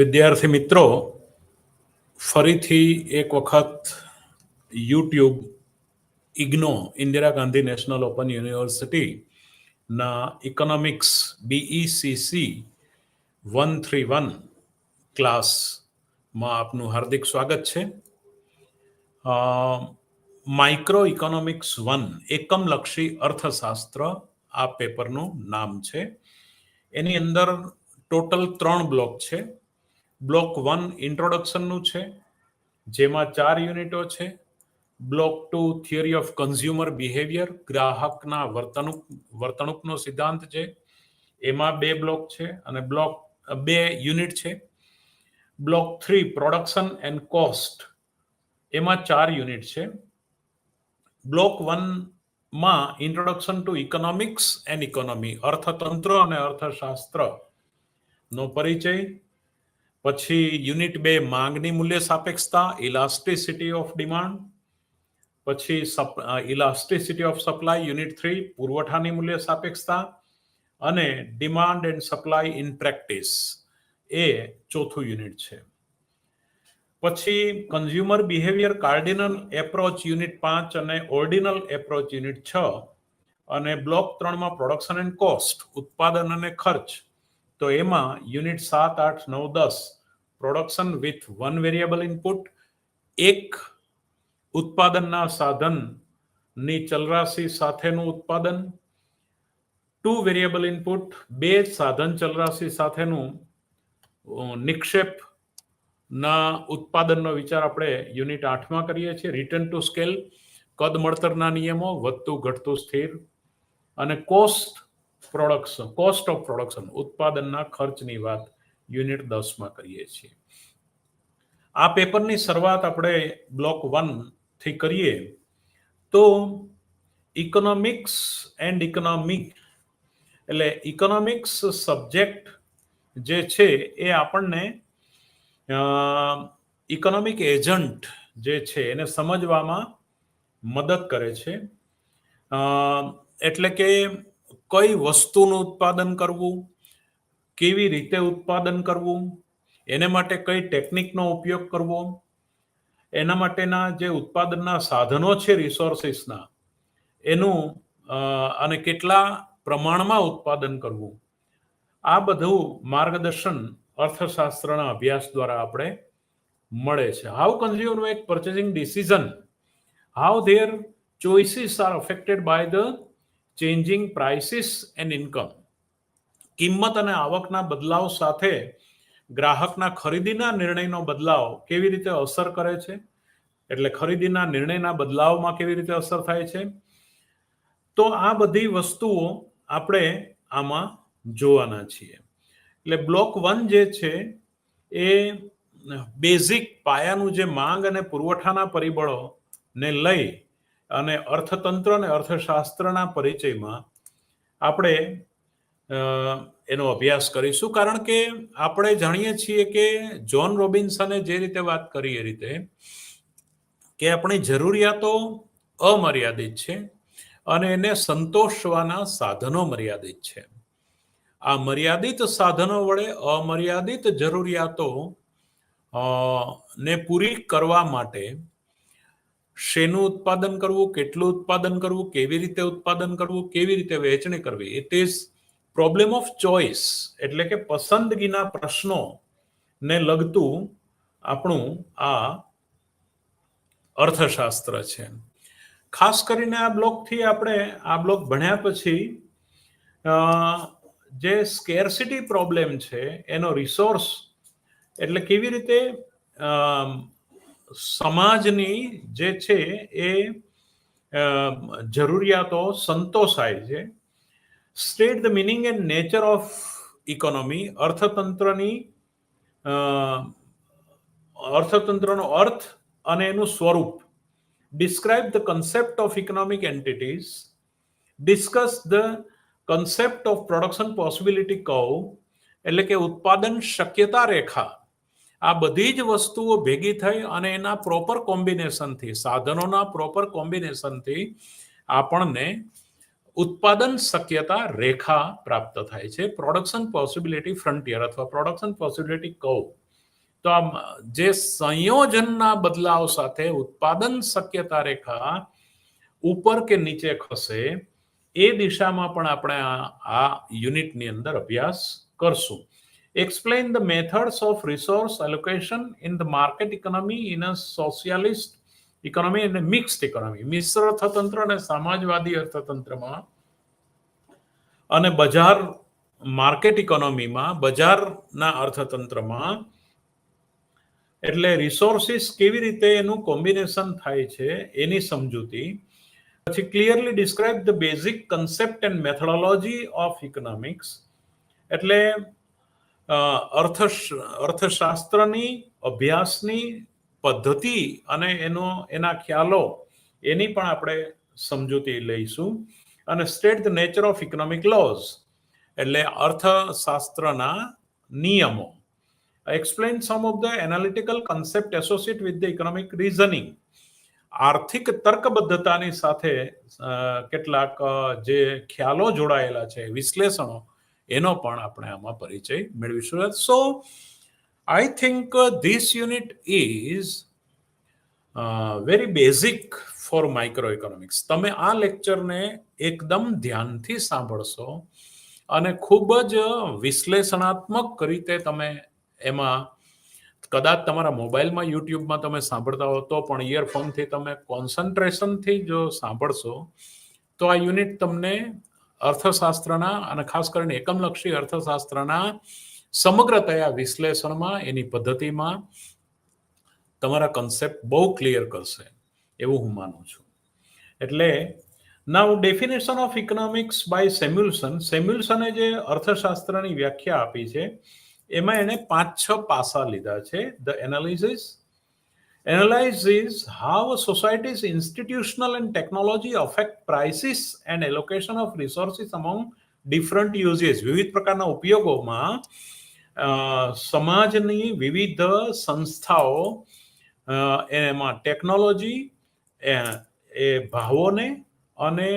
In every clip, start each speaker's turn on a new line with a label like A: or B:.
A: વિદ્યાર્થી મિત્રો, ફરીથી એક વખત YouTube IGNOU Indira Gandhi national open યુનિવર્સિટીના ઇકોનોમિક્સ BECC 131 ક્લાસમાં આપનું હાર્દિક સ્વાગત છે. માઇક્રો ઇકોનોમિક્સ 1 એકમલક્ષી અર્થશાસ્ત્ર આ પેપરનું નામ છે. એની અંદર ટોટલ 3 બ્લોક છે. બ્લોક 1 ઇન્ટ્રોડક્શનનું છે, જેમાં 4 યુનિટો છે. Block 2 theory of consumer behaviour, ગ્રાહકના વર્તણૂકનો સિદ્ધાંત છે, એમાં 2 બ્લોક છે અને બ્લોક 2 યુનિટ છે. બ્લોક 3 પ્રોડક્શન એન્ડ કોસ્ટ, એમાં 4 યુનિટ છે. બ્લોક 1માં introduction to economics and economy, અર્થતંત્ર અને અર્થશાસ્ત્ર નો પરિચય. પછી યુનિટ 2 માંગની મૂલ્ય સાપેક્ષતા, ઇલાસ્ટિસિટી ઓફ ડિમાન્ડ. પછી ઇલાસ્ટિસિટી ઓફ સપ્લાય, યુનિટ 3 પુરવઠાની મૂલ્ય સાપેક્ષતા અને demand and supply in practice, એ ચોથું યુનિટ છે. પછી consumer behaviour cardinal approach unit 5 અને ઓર્ડિનલ એપ્રોચ યુનિટ 6. અને બ્લોક 3માં પ્રોડક્શન એન્ડ કોસ્ટ, ઉત્પાદન અને ખર્ચ, તો એમાં unit 7, 8, 9, 10 production with 1 variable input, એક ઉત્પાદનના સાધનની ચલરાશિ સાથેનું ઉત્પાદન, 2 વેરિયેબલ ઇનપુટ, 2 સાધન ચલરાશિ સાથેનું નિક્ષેપના ઉત્પાદનનો વિચાર આપણે યુનિટ 8માં કરીએ છીએ. રિટર્ન ટુ સ્કેલ, કદ મળતરના નિયમો, વધતું ઘટતું સ્થિર, અને કોસ્ટ ઓફ પ્રોડક્શન, ઉત્પાદનના ખર્ચની વાત યુનિટ 10માં કરીએ છીએ. આ પેપરની શરૂઆત આપણે બ્લોક 1 થી કરીએ તો ઇકોનોમિક્સ એન્ડ ઇકોનોમી, એટલે ઇકોનોમિક્સ સબ્જેક્ટ જે છે એ આપણને ઇકોનોમિક એજન્ટ જે છે એને સમજવામાં મદદ કરે છે. એટલે કે કઈ વસ્તુનું ઉત્પાદન કરવું, કેવી રીતે ઉત્પાદન કરવું, એને માટે કઈ ટેકનિકનો ઉપયોગ કરવો, એના માટેના જે ઉત્પાદનના સાધનો છે રિસોર્સિસના, એનું અને કેટલા પ્રમાણમાં ઉત્પાદન કરવું, આ બધું માર્ગદર્શન અર્થશાસ્ત્રના અભ્યાસ દ્વારા આપણે મળે છે. How consumer make purchasing decision, how their choices are affected by the changing prices and income, કિંમત અને આવકના બદલાવ સાથે ગ્રાહકના ખરીદીના નિર્ણયનો બદલાવ કેવી રીતે અસર કરે છે, એટલે ખરીદીના નિર્ણયના બદલાવમાં કેવી રીતે અસર થાય છે. તો આ બધી વસ્તુઓ આપણે આમાં જોવાના છીએ. એટલે બ્લોક 1 જે છે એ બેઝિક પાયાનું જે માંગ અને પુરવઠાના પરિબળોને લઈ અને અર્થતંત્ર અને અર્થશાસ્ત્રના પરિચયમાં આપણે એનો અભ્યાસ કરીશું. કારણ કે આપણે જાણીએ છીએ કે જ્હોન રોબિન્સને જે રીતે વાત કરી એ રીતે કે આપણી જરૂરિયાતો અમર્યાદિત છે અને એને સંતોષવાના સાધનો મર્યાદિત છે. આ મર્યાદિત સાધનો વડે અમર્યાદિત જરૂરિયાતો ને પૂરી કરવા માટે શેનું ઉત્પાદન કરવું, કેટલું ઉત્પાદન કરવું, કેવી રીતે ઉત્પાદન કરવું, કેવી રીતે વહેંચણી કરવી, it is problem of choice, એટલે કે પસંદગીના પ્રશ્નોને લગતું આપણું આ અર્થશાસ્ત્ર છે. ખાસ કરીને આ બ્લોકથી આપણે આ બ્લોક ભણ્યા પછી જે સ્કેર્સિટી પ્રોબ્લેમ છે એનો રિસોર્સ, એટલે કેવી રીતે સમાજની જે છે એ જરૂરિયાતો સંતોષાય છે. State the meaning and nature of economy, અર્થતંત્રનો અર્થ અને એનું સ્વરૂપ. Describe the concept of economic entities, discuss the concept of production possibility curve, એટલે કે ઉત્પાદન શક્યતા રેખા. આ બધી જ વસ્તુઓ ભેગી થઈ અને એના પ્રોપર કોમ્બિનેશનથી, સાધનોના પ્રોપર કોમ્બિનેશનથી આપણને ઉત્પાદન શક્યતા રેખા પ્રાપ્ત થાય છે. પ્રોડક્શન પોસિબિલિટી ફ્રન્ટિયર અથવા પ્રોડક્શન પોસિબિલિટી કર્વ, તો આ જે સંયોજનના બદલાવ સાથે ઉત્પાદન શક્યતા રેખા ઉપર કે નીચે ખસે એ દિશામાં પણ આપણે આ યુનિટની અંદર અભ્યાસ કરશું. Explain the methods of resource allocation in the market economy in a socialist economy and a mixed economy. મિશ્ર અર્થતંત્ર અને સમાજવાદી અર્થતંત્રમાં અને બજાર માર્કેટ ઇકોનોમીમાં બજારના અર્થતંત્રમાં એટલે રિસોર્સિસ કેવી રીતે એનું કોમ્બિનેશન થાય છે એની સમજૂતી. પછી clearly describe the basic concept and methodology of economics એટલે અર્થશાસ્ત્રની અભ્યાસની પદ્ધતિ અને એના ખ્યાલો એની પણ આપણે સમજૂતી લઈશું. અને state the nature of economic lose એટલે અર્થશાસ્ત્રના નિયમો. Explain some of the analytical concept associated with the economic reasoning. આર્થિક તર્કબદ્ધતાની સાથે કેટલાક જે ખ્યાલો જોડાયેલા છે વિશ્લેષણો એનો પણ આપણે આમાં પરિચય મેળવીશું. So I think this unit is very basic for microeconomics. તમે આ લેક્ચરને એકદમ ધ્યાનથી સાંભળશો અને ખૂબ જ વિશ્લેષણાત્મક રીતે તમે એમાં કદાચ તમારા મોબાઈલમાં યુટ્યુબમાં તમે સાંભળતા હો તો પણ ઇયરફોનથી તમે કોન્સન્ટ્રેશનથી જો સાંભળશો તો આ યુનિટ તમને અર્થશાસ્ત્રના અને ખાસ કરીને એકમલક્ષી અર્થશાસ્ત્રના સમગ્રતયા વિશ્લેષણમાં એની પદ્ધતિમાં તમારા કન્સેપ્ટ બહુ ક્લિયર કરશે એવું હું માનું છું. એટલે નાઉ ડેફિનેશન ઓફ ઇકોનોમિક્સ બાય સેમ્યુલ્સન. સેમ્યુલ્સને જે અર્થશાસ્ત્રની વ્યાખ્યા આપી છે એમાં એને 5-6 પાસા લીધા છે. The analyzes how a society's institutional and technology affect prices and allocation of resources among different uses. વિવિધ પ્રકારના ઉપયોગોમાં સમાજની વિવિધ સંસ્થાઓ એમાં ટેકનોલોજી એ ભાવોને અને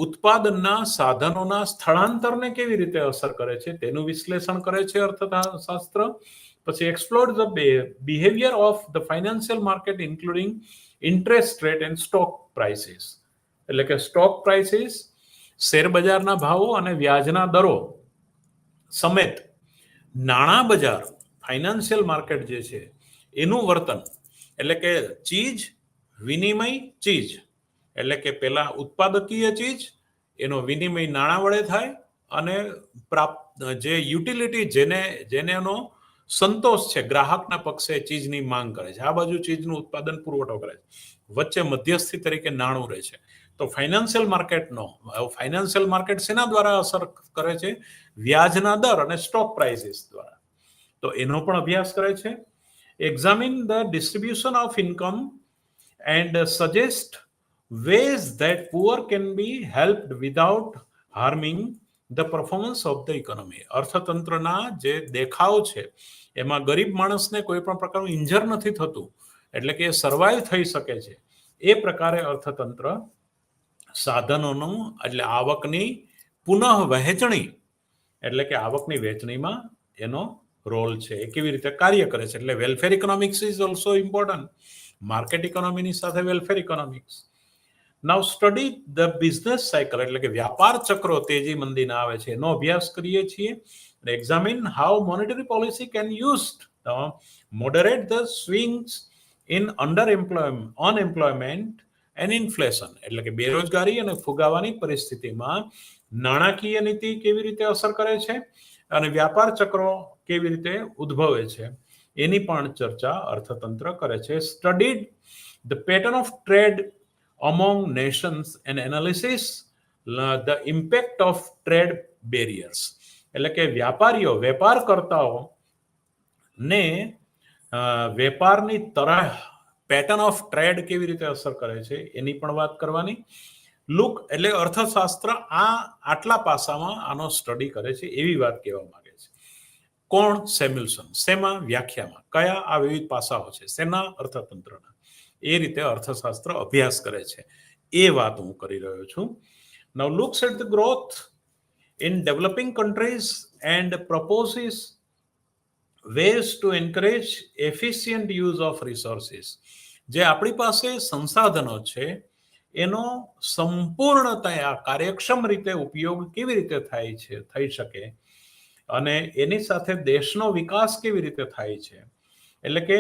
A: ઉત્પાદનના સાધનોના સ્થળાંતરને કેવી રીતે અસર કરે છે તેનું વિશ્લેષણ કરે છે અર્થશાસ્ત્ર. પછી explore the behaviour of the financial market including interest rate and stock prices. એટલે કે સ્ટોક પ્રાઇસીસ શેર બજારના ભાવો અને વ્યાજના દરો સમેત નાણાં બજાર ફાઇનાન્શિયલ માર્કેટ જે છે એનું વર્તન. એટલે કે ચીજ વિનિમય ચીજ એટલે કે પેલા ઉત્પાદકીય ચીજ એનો વિનિમય નાણાં વડે થાય અને જે યુટિલિટી જેનેનો સંતોષ છે ગ્રાહકના પક્ષે ચીજની માંગ કરે છે, આ બાજુ ચીજનું ઉત્પાદન પુરવઠો કરે છે, વચ્ચે મધ્યસ્થી તરીકે નાણું રહે છે. તો ફાઇનાન્શિયલ માર્કેટ શેના દ્વારા અસર કરે છે? વ્યાજના દર અને સ્ટોક પ્રાઇસીસ દ્વારા. તો એનો પણ અભ્યાસ કરે છે. Examine the distribution of income and suggest ways that poor can be helped without harming the performance of the economy. અર્થતંત્રના જે દેખાવ છે એમાં ગરીબ માણસને કોઈ પણ પ્રકારનું ઇન્જર નથી થતું, એટલે કે સર્વાઈવ થઈ શકે છે એ પ્રકારે અર્થતંત્ર સાધનોનું એટલે આવકની પુનઃ વહેંચણી એટલે કે આવકની વહેંચણીમાં એનો રોલ છે, એ કેવી રીતે કાર્ય કરે છે. એટલે welfare economics is also important. Market ઇકોનોમીની સાથે welfare economics. Now study the business cycle એટલે કે વ્યાપાર ચક્રો તેજી મંદીના આવે છે એનો અભ્યાસ કરીએ છીએ. Examine how monetary policy can used moderate the swings in unemployment and inflation. એટલે કે બેરોજગારી અને ફુગાવાની પરિસ્થિતિમાં નાણાકીય નીતિ કેવી રીતે અસર કરે છે અને વ્યાપાર ચક્રો કેવી રીતે ઉદ્ભવે છે એની પણ ચર્ચા અર્થતંત્ર કરે છે. Studied the pattern of trade among nations and analysis the impact of trade barriers. એટલે કે વેપારકર્તાઓ ને વેપારની તરહ પેટર્ન ઓફ ટ્રેડ કેવી રીતે અસર કરે છે એની પણ વાત કરવાની. લુક એટલે અર્થશાસ્ત્ર આટલા પાસામાં આનો સ્ટડી કરે છે એવી વાત કહેવા માંગે છે. કોણ? સેમ્યુલ્સન. શેમાં? વ્યાખ્યામાં. કયા આ વિવિધ પાસાઓ છે શેના? અર્થતંત્રના. એ રીતે અર્થશાસ્ત્ર અભ્યાસ કરે છે એ વાત હું કરી રહ્યો છું. Now looks at the growth in developing countries and proposes ways to encourage efficient use of resources. જે આપણી પાસે સંસાધનો છે એનો સંપૂર્ણતયા કાર્યક્ષમ રીતે ઉપયોગ કેવી રીતે થઈ શકે અને એની સાથે દેશનો વિકાસ કેવી રીતે થાય છે, એટલે કે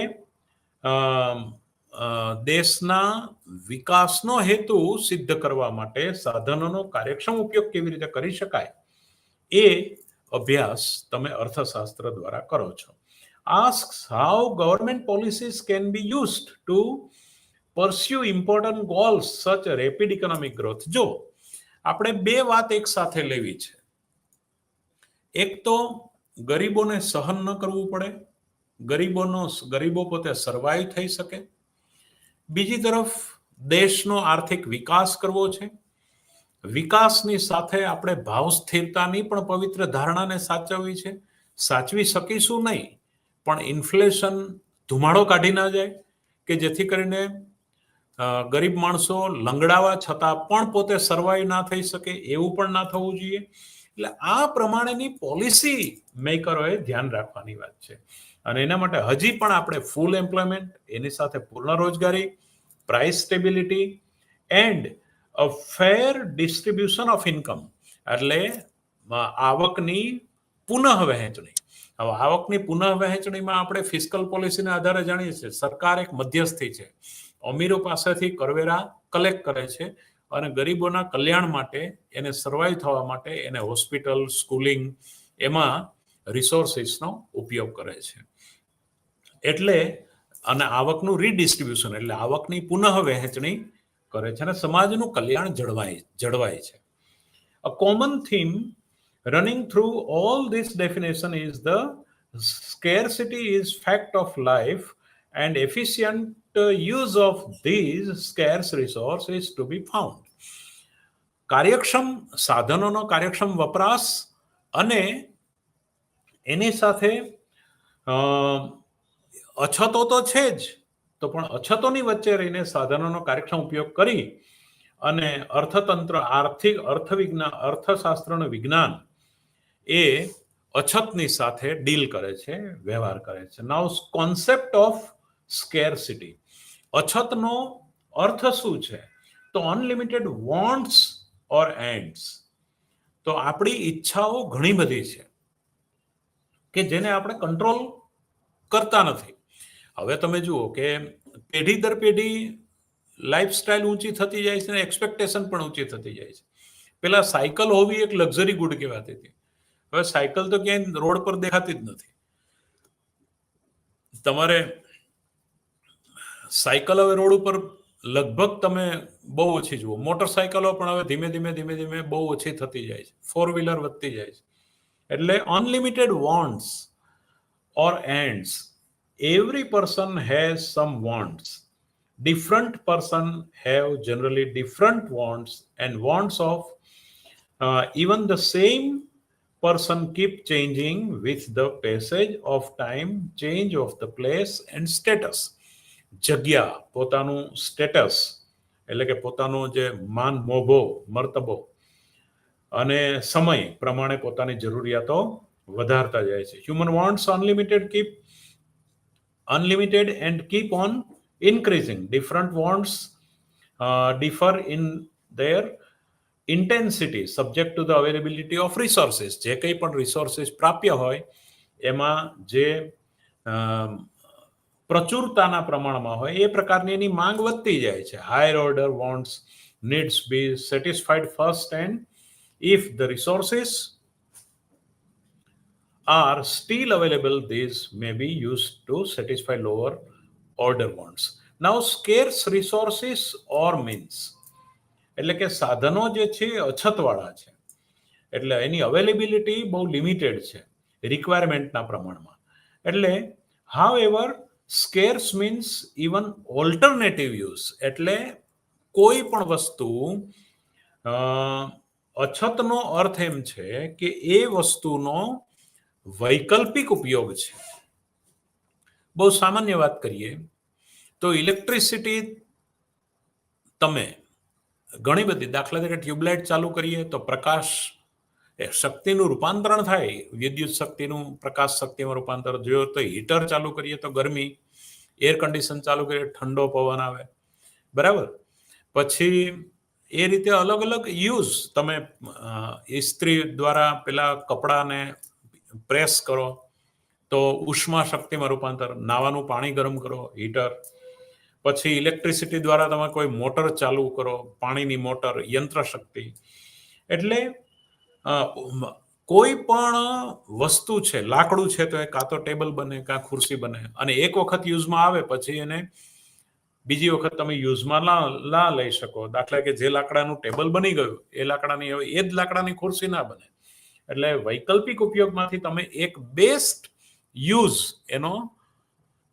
A: દેશના વિકાસનો હેતુ સિદ્ધ કરવા માટે સાધનોનો કાર્યક્ષમ ઉપયોગ કેવી રીતે કરી શકાય એ અભ્યાસ તમે અર્થશાસ્ત્ર દ્વારા કરો છો. Asks how government policies can be used to pursue important goals such as rapid economic growth. જો આપણે બે વાત એક સાથે લેવી છે, એક તો ગરીબોને સહન ન કરવું પડે, ગરીબો પોતે સર્વાઈવ થઈ શકે, બીજી તરફ દેશનો આર્થિક વિકાસ કરવો છે. વિકાસની સાથે આપણે ભાવ સ્થિરતાની પણ પવિત્ર ધારણાને સાચવવી છે. સાચવી શકીશું નહીં, પણ ઇન્ફ્લેશન ધુમાડો કાઢી ના જાય કે જેથી કરીને ગરીબ માણસો લંગડાવા છતાં પણ પોતે સર્વાઈવ ના થઈ શકે, એવું પણ ના થવું જોઈએ. એટલે આ પ્રમાણેની પોલિસી મેકરોએ ધ્યાન રાખવાની વાત છે. અને એના માટે હજી પણ આપણે ફૂલ એમ્પ્લોયમેન્ટ, એની સાથે પૂર્ણ રોજગારી, price stability and a fair distribution of income, એટલે આવકની પુનઃ વહેંચણી. હવે આવકની પુનઃ વહેંચણીમાં આપણે ફિસ્કલ પોલિસીને આધારે જાણીએ છીએ સરકાર એક મધ્યસ્થી છે, અમીરો પાસેથી કરવેરા કલેક્ટ કરે છે અને ગરીબોના કલ્યાણ માટે, એને સર્વાઈવ થવા માટે એને હોસ્પિટલ, સ્કૂલિંગ એમાં રિસોર્સિસનો ઉપયોગ કરે છે. એટલે અને આવકનું રીડિસ્ટ્રીબ્યુશન એટલે આવકની પુનઃ વહેંચણી કરે છે અને સમાજનું કલ્યાણ જળવાય છે. A common theme running through all this definition is the scarcity is fact of life and efficient use of these scarce resources is to be found. કાર્યક્ષમ સાધનોનો કાર્યક્ષમ વપરાશ અને એની સાથે અછતો તો છે જ, તો પણ અછતોની વચ્ચે રહીને સાધનોનો કાર્યક્ષમ ઉપયોગ કરી અને અર્થતંત્ર, અર્થશાસ્ત્રનું વિજ્ઞાન એ અછતની સાથે ડીલ કરે છે, વ્યવહાર કરે છે. નાઉ કોન્સેપ્ટ ઓફ સ્કેરસિટી, અછતનો અર્થ શું છે? તો અનલિમિટેડ વોન્ટ્સ ઓર એન્ડ્સ. તો આપણી ઈચ્છાઓ ઘણી બધી છે કે જેને આપણે કંટ્રોલ કરતા નથી. હવે તમે જુઓ કે પેઢી દર પેઢી લાઈફસ્ટાઈલ ઊંચી થતી જાય છે અને એક્સપેક્ટેશન પણ ઊંચી થતી જાય છે. પેલા સાયકલ હોવી એક લક્ઝરી ગુડ કહેવાતી હતી, હવે સાયકલ તો ક્યાંય રોડ પર દેખાતી જ નથી. તમારે સાયકલ હવે રોડ ઉપર લગભગ તમે બહુ ઓછી જુઓ. મોટરસાયકલો પણ હવે ધીમે ધીમે બહુ ઓછી થતી જાય છે, 4-વ્હીલર વધતી જાય છે. એટલે unlimited wants or ends. Every person has some wants. Different person have generally different wants, and wants of even the same person keep changing with the passage of time, change of the place and status. જગ્યા, પોતાનું status એટલે કે પોતાનો જે માન, મોભો, મર્તબો અને સમય પ્રમાણે પોતાની જરૂરિયાતો વધારતા જાય છે. Human wants unlimited and keep on increasing. Different wants differ in their intensity subject to the availability of resources. જે કંઈ પણ રિસોર્સિસ પ્રાપ્ય હોય એમાં જે પ્રચુરતાના પ્રમાણમાં હોય એ પ્રકારની એની માંગ વધતી જાય છે. Higher order wants needs be satisfied first, and if the resources are still available, these may be used to satisfy lower order wants. Now scarce resources or means એટલે કે સાધનો જે છે અછતવાળા છે, એટલે એની અવેલેબિલિટી બહુ લિમિટેડ છે રિક્વાયરમેન્ટના પ્રમાણમાં. એટલે however scarce means even alternative use, એટલે કોઈ પણ વસ્તુ અછતનો અર્થ એમ છે કે એ વસ્તુનો વૈકલ્પિક ઉપયોગ છે. બહુ સામાન્ય વાત કરીએ તો ઇલેક્ટ્રિસિટી તમે ઘણી બધી, દાખલા તરીકે ટ્યુબલાઇટ ચાલુ કરીએ તો પ્રકાશ એ શક્તિનું રૂપાંતરણ થાય, વિદ્યુત શક્તિનું પ્રકાશ શક્તિમાં રૂપાંતર. જો તો હીટર ચાલુ કરીએ તો ગરમી, એર કન્ડિશન ચાલુ કરીએ ઠંડો પવન આવે, બરાબર. પછી એ રીતે અલગ અલગ યુઝ. તમે ઇસ્ત્રી દ્વારા પેલા કપડાને પ્રેસ કરો તો ઉષ્મા શક્તિમાં રૂપાંતર, નાવાનું પાણી ગરમ કરો હીટર. પછી ઇલેક્ટ્રિસિટી દ્વારા તમે કોઈ મોટર ચાલુ કરો, પાણીની મોટર, યંત્ર શક્તિ. એટલે કોઈ પણ વસ્તુ છે, લાકડું છે તો એ કાં તો ટેબલ બને કાં ખુરશી બને, અને એક વખત યુઝમાં આવે પછી એને બીજી વખત તમે યુઝમાં ના લઈ શકો. દાખલા કે જે લાકડાનું ટેબલ બની ગયું એ લાકડાની હવે એ જ લાકડાની ખુરશી ના બને. એટલે વૈકલ્પિક ઉપયોગમાંથી તમે એક બેસ્ટ યુઝ એનો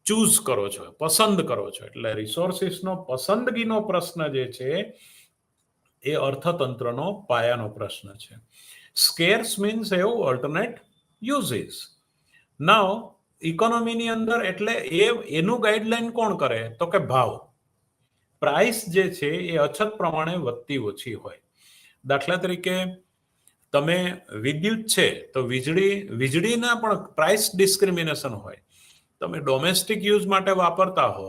A: ચૂઝ કરો છો, પસંદ કરો છો. એટલે રિસોર્સિસનો પસંદગીનો પ્રશ્ન જે છે એ અર્થતંત્રનો પાયાનો પ્રશ્ન છે. સ્કેર્સ મીન્સ એવું ઓલ્ટરનેટ યુઝિસ. નાઉ ઇકોનોમીની અંદર એટલે એનું ગાઈડલાઈન કોણ કરે તો કે ભાવ. પ્રાઇસ જે છે એ અછત પ્રમાણે વધતી ઓછી હોય. દાખલા તરીકે તમે વિદ્યુત છે તો વીજળીના પણ પ્રાઇસ ડિસ્ક્રિમિનેશન હોય. તમે ડોમેસ્ટિક યુઝ માટે વાપરતા હો,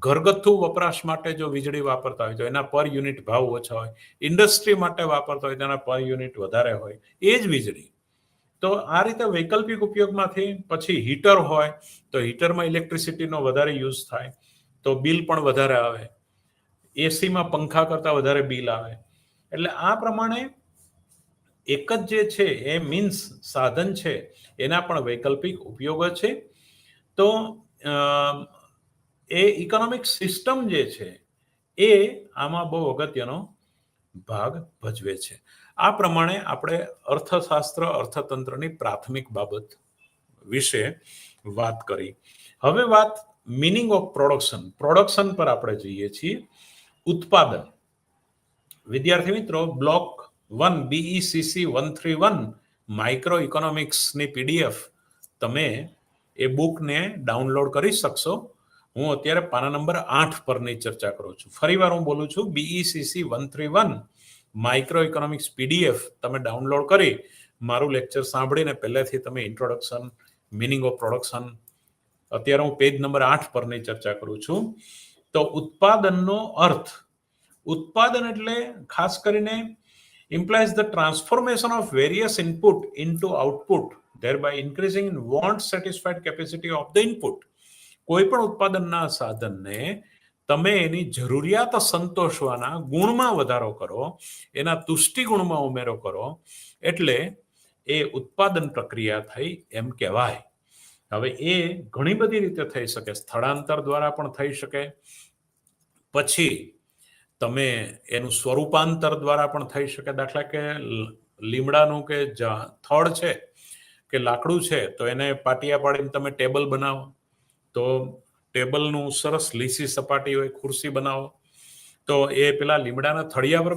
A: ઘરગથ્થુ વપરાશ માટે જો વીજળી વાપરતા હોય તો એના પર યુનિટ ભાવ ઓછા હોય. ઇન્ડસ્ટ્રી માટે વાપરતા હોય તેના પર યુનિટ વધારે હોય, એ જ વીજળી. તો આ રીતે વૈકલ્પિક ઉપયોગમાંથી પછી હીટર હોય તો હીટરમાં ઇલેક્ટ્રિસિટીનો વધારે યુઝ થાય તો બિલ પણ વધારે આવે. એસીમાં પંખા કરતાં વધારે બિલ આવે. એટલે આ પ્રમાણે એક જ જે છે એ મીન્સ સાધન છે એના પણ વૈકલ્પિક ઉપયોગો છે. તો એ ઇકોનોમિક સિસ્ટમ જે છે એ આમાં બહુ અગત્યનો ભાગ ભજવે છે. આ પ્રમાણે આપણે અર્થશાસ્ત્ર, અર્થતંત્રની પ્રાથમિક બાબત વિશે વાત કરી. હવે વાત મિનિંગ ઓફ પ્રોડક્શન પર આપણે જઈએ છીએ. ઉત્પાદન. વિદ્યાર્થી મિત્રો, બ્લોક 1 BECC 131 માઇક્રો ઇકોનોમિક્સની PDF તમે એ બુકને ડાઉનલોડ કરી શકશો. હું અત્યારે પાના નંબર 8 પરની ચર્ચા કરું છું. ફરીવાર હું બોલું છું, BECC 131 માઇક્રો ઇકોનોમિક્સ PDF તમે ડાઉનલોડ કરી મારું લેક્ચર સાંભળીને પહેલેથી તમે ઇન્ટ્રોડક્શન, મિનિંગ ઓફ પ્રોડક્શન, અત્યારે હું પેજ નંબર 8 પરની ચર્ચા કરું છું. તો ઉત્પાદનનો અર્થ. ઉત્પાદન એટલે ખાસ કરીને implies the transformation of various input into output, thereby increasing in want satisfied capacity of the input. કોઈ પણ ઉત્પાદનના સાધનને તમે એની જરૂરિયાત સંતોષવાના ગુણમાં વધારો કરો, એના તુષ્ટિ ગુણમાં ઉમેરો કરો, એટલે એ ઉત્પાદન પ્રક્રિયા થઈ એમ કહેવાય. હવે એ ઘણી બધી રીતે થઈ શકે. સ્થળાંતર દ્વારા પણ થઈ શકે, પછી તમે એનું સ્વરૂપાંતર દ્વારા પણ થઈ શકે. દાખલા કે લીમડાનું કે થડ છે કે લાકડું છે તો એને પાટિયા પાડીને તમે ટેબલ બનાવો તો ટેબલનું સરસ લીસી સપાટી હોય, ખુરશી બનાવો તો એ પેલા લીમડાના થળિયા પર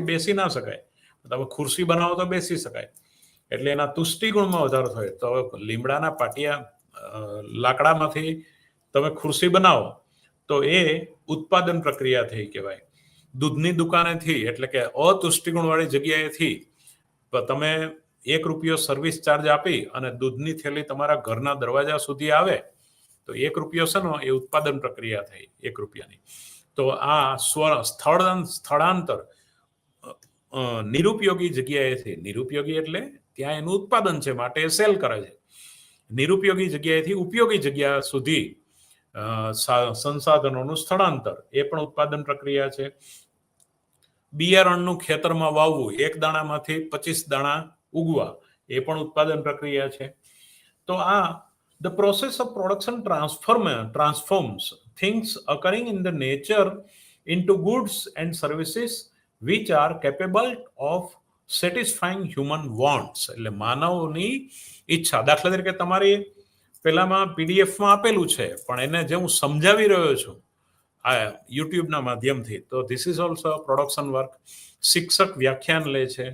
A: બેસી ના શકાય. તમે ખુરશી બનાવો તો બેસી શકાય. એટલે એના તુષ્ટિ ગુણમાં વધારો થાય. તો લીમડાના પાટિયા, લાકડામાંથી તમે ખુરશી બનાવો તો એ ઉત્પાદન પ્રક્રિયા થઈ કહેવાય. દૂધની દુકાનેથી એટલે કે અતુષ્ટિગુણવાળી જગ્યાએથી તમે ₹1 સર્વિસ ચાર્જ આપી અને દૂધની થેલી તમારા ઘરના દરવાજા સુધી આવે તો ₹1 છે ને એ ઉત્પાદન પ્રક્રિયા થઈ ₹1ની. તો આ સ્થળાંતર નિરુપયોગી જગ્યાએથી, નિરુપયોગી એટલે ત્યાં એનું ઉત્પાદન છે માટે એ સેલ કરે છે, નિરુપયોગી જગ્યાએથી ઉપયોગી જગ્યા સુધી સંસાધનોનું સ્થળાંતર એ પણ ઉત્પાદન પ્રક્રિયા છે. બિયારણનું ખેતરમાં વાવવું, 1 દાણામાંથી 25 દાણા ઉગવા, એ પણ ઉત્પાદન પ્રક્રિયા છે. તો આ the process of production transforms things occurring in the nature into goods and services which are capable of satisfying human wants. એટલે માનવની ઈચ્છા. દાખલા તરીકે તમારી પેલામાં પીડીએફમાં આપેલું છે પણ એને જે હું સમજાવી રહ્યો છું આ યુટ્યુબના માધ્યમથી, તો this is also production work. શિક્ષક વ્યાખ્યાન લે છે,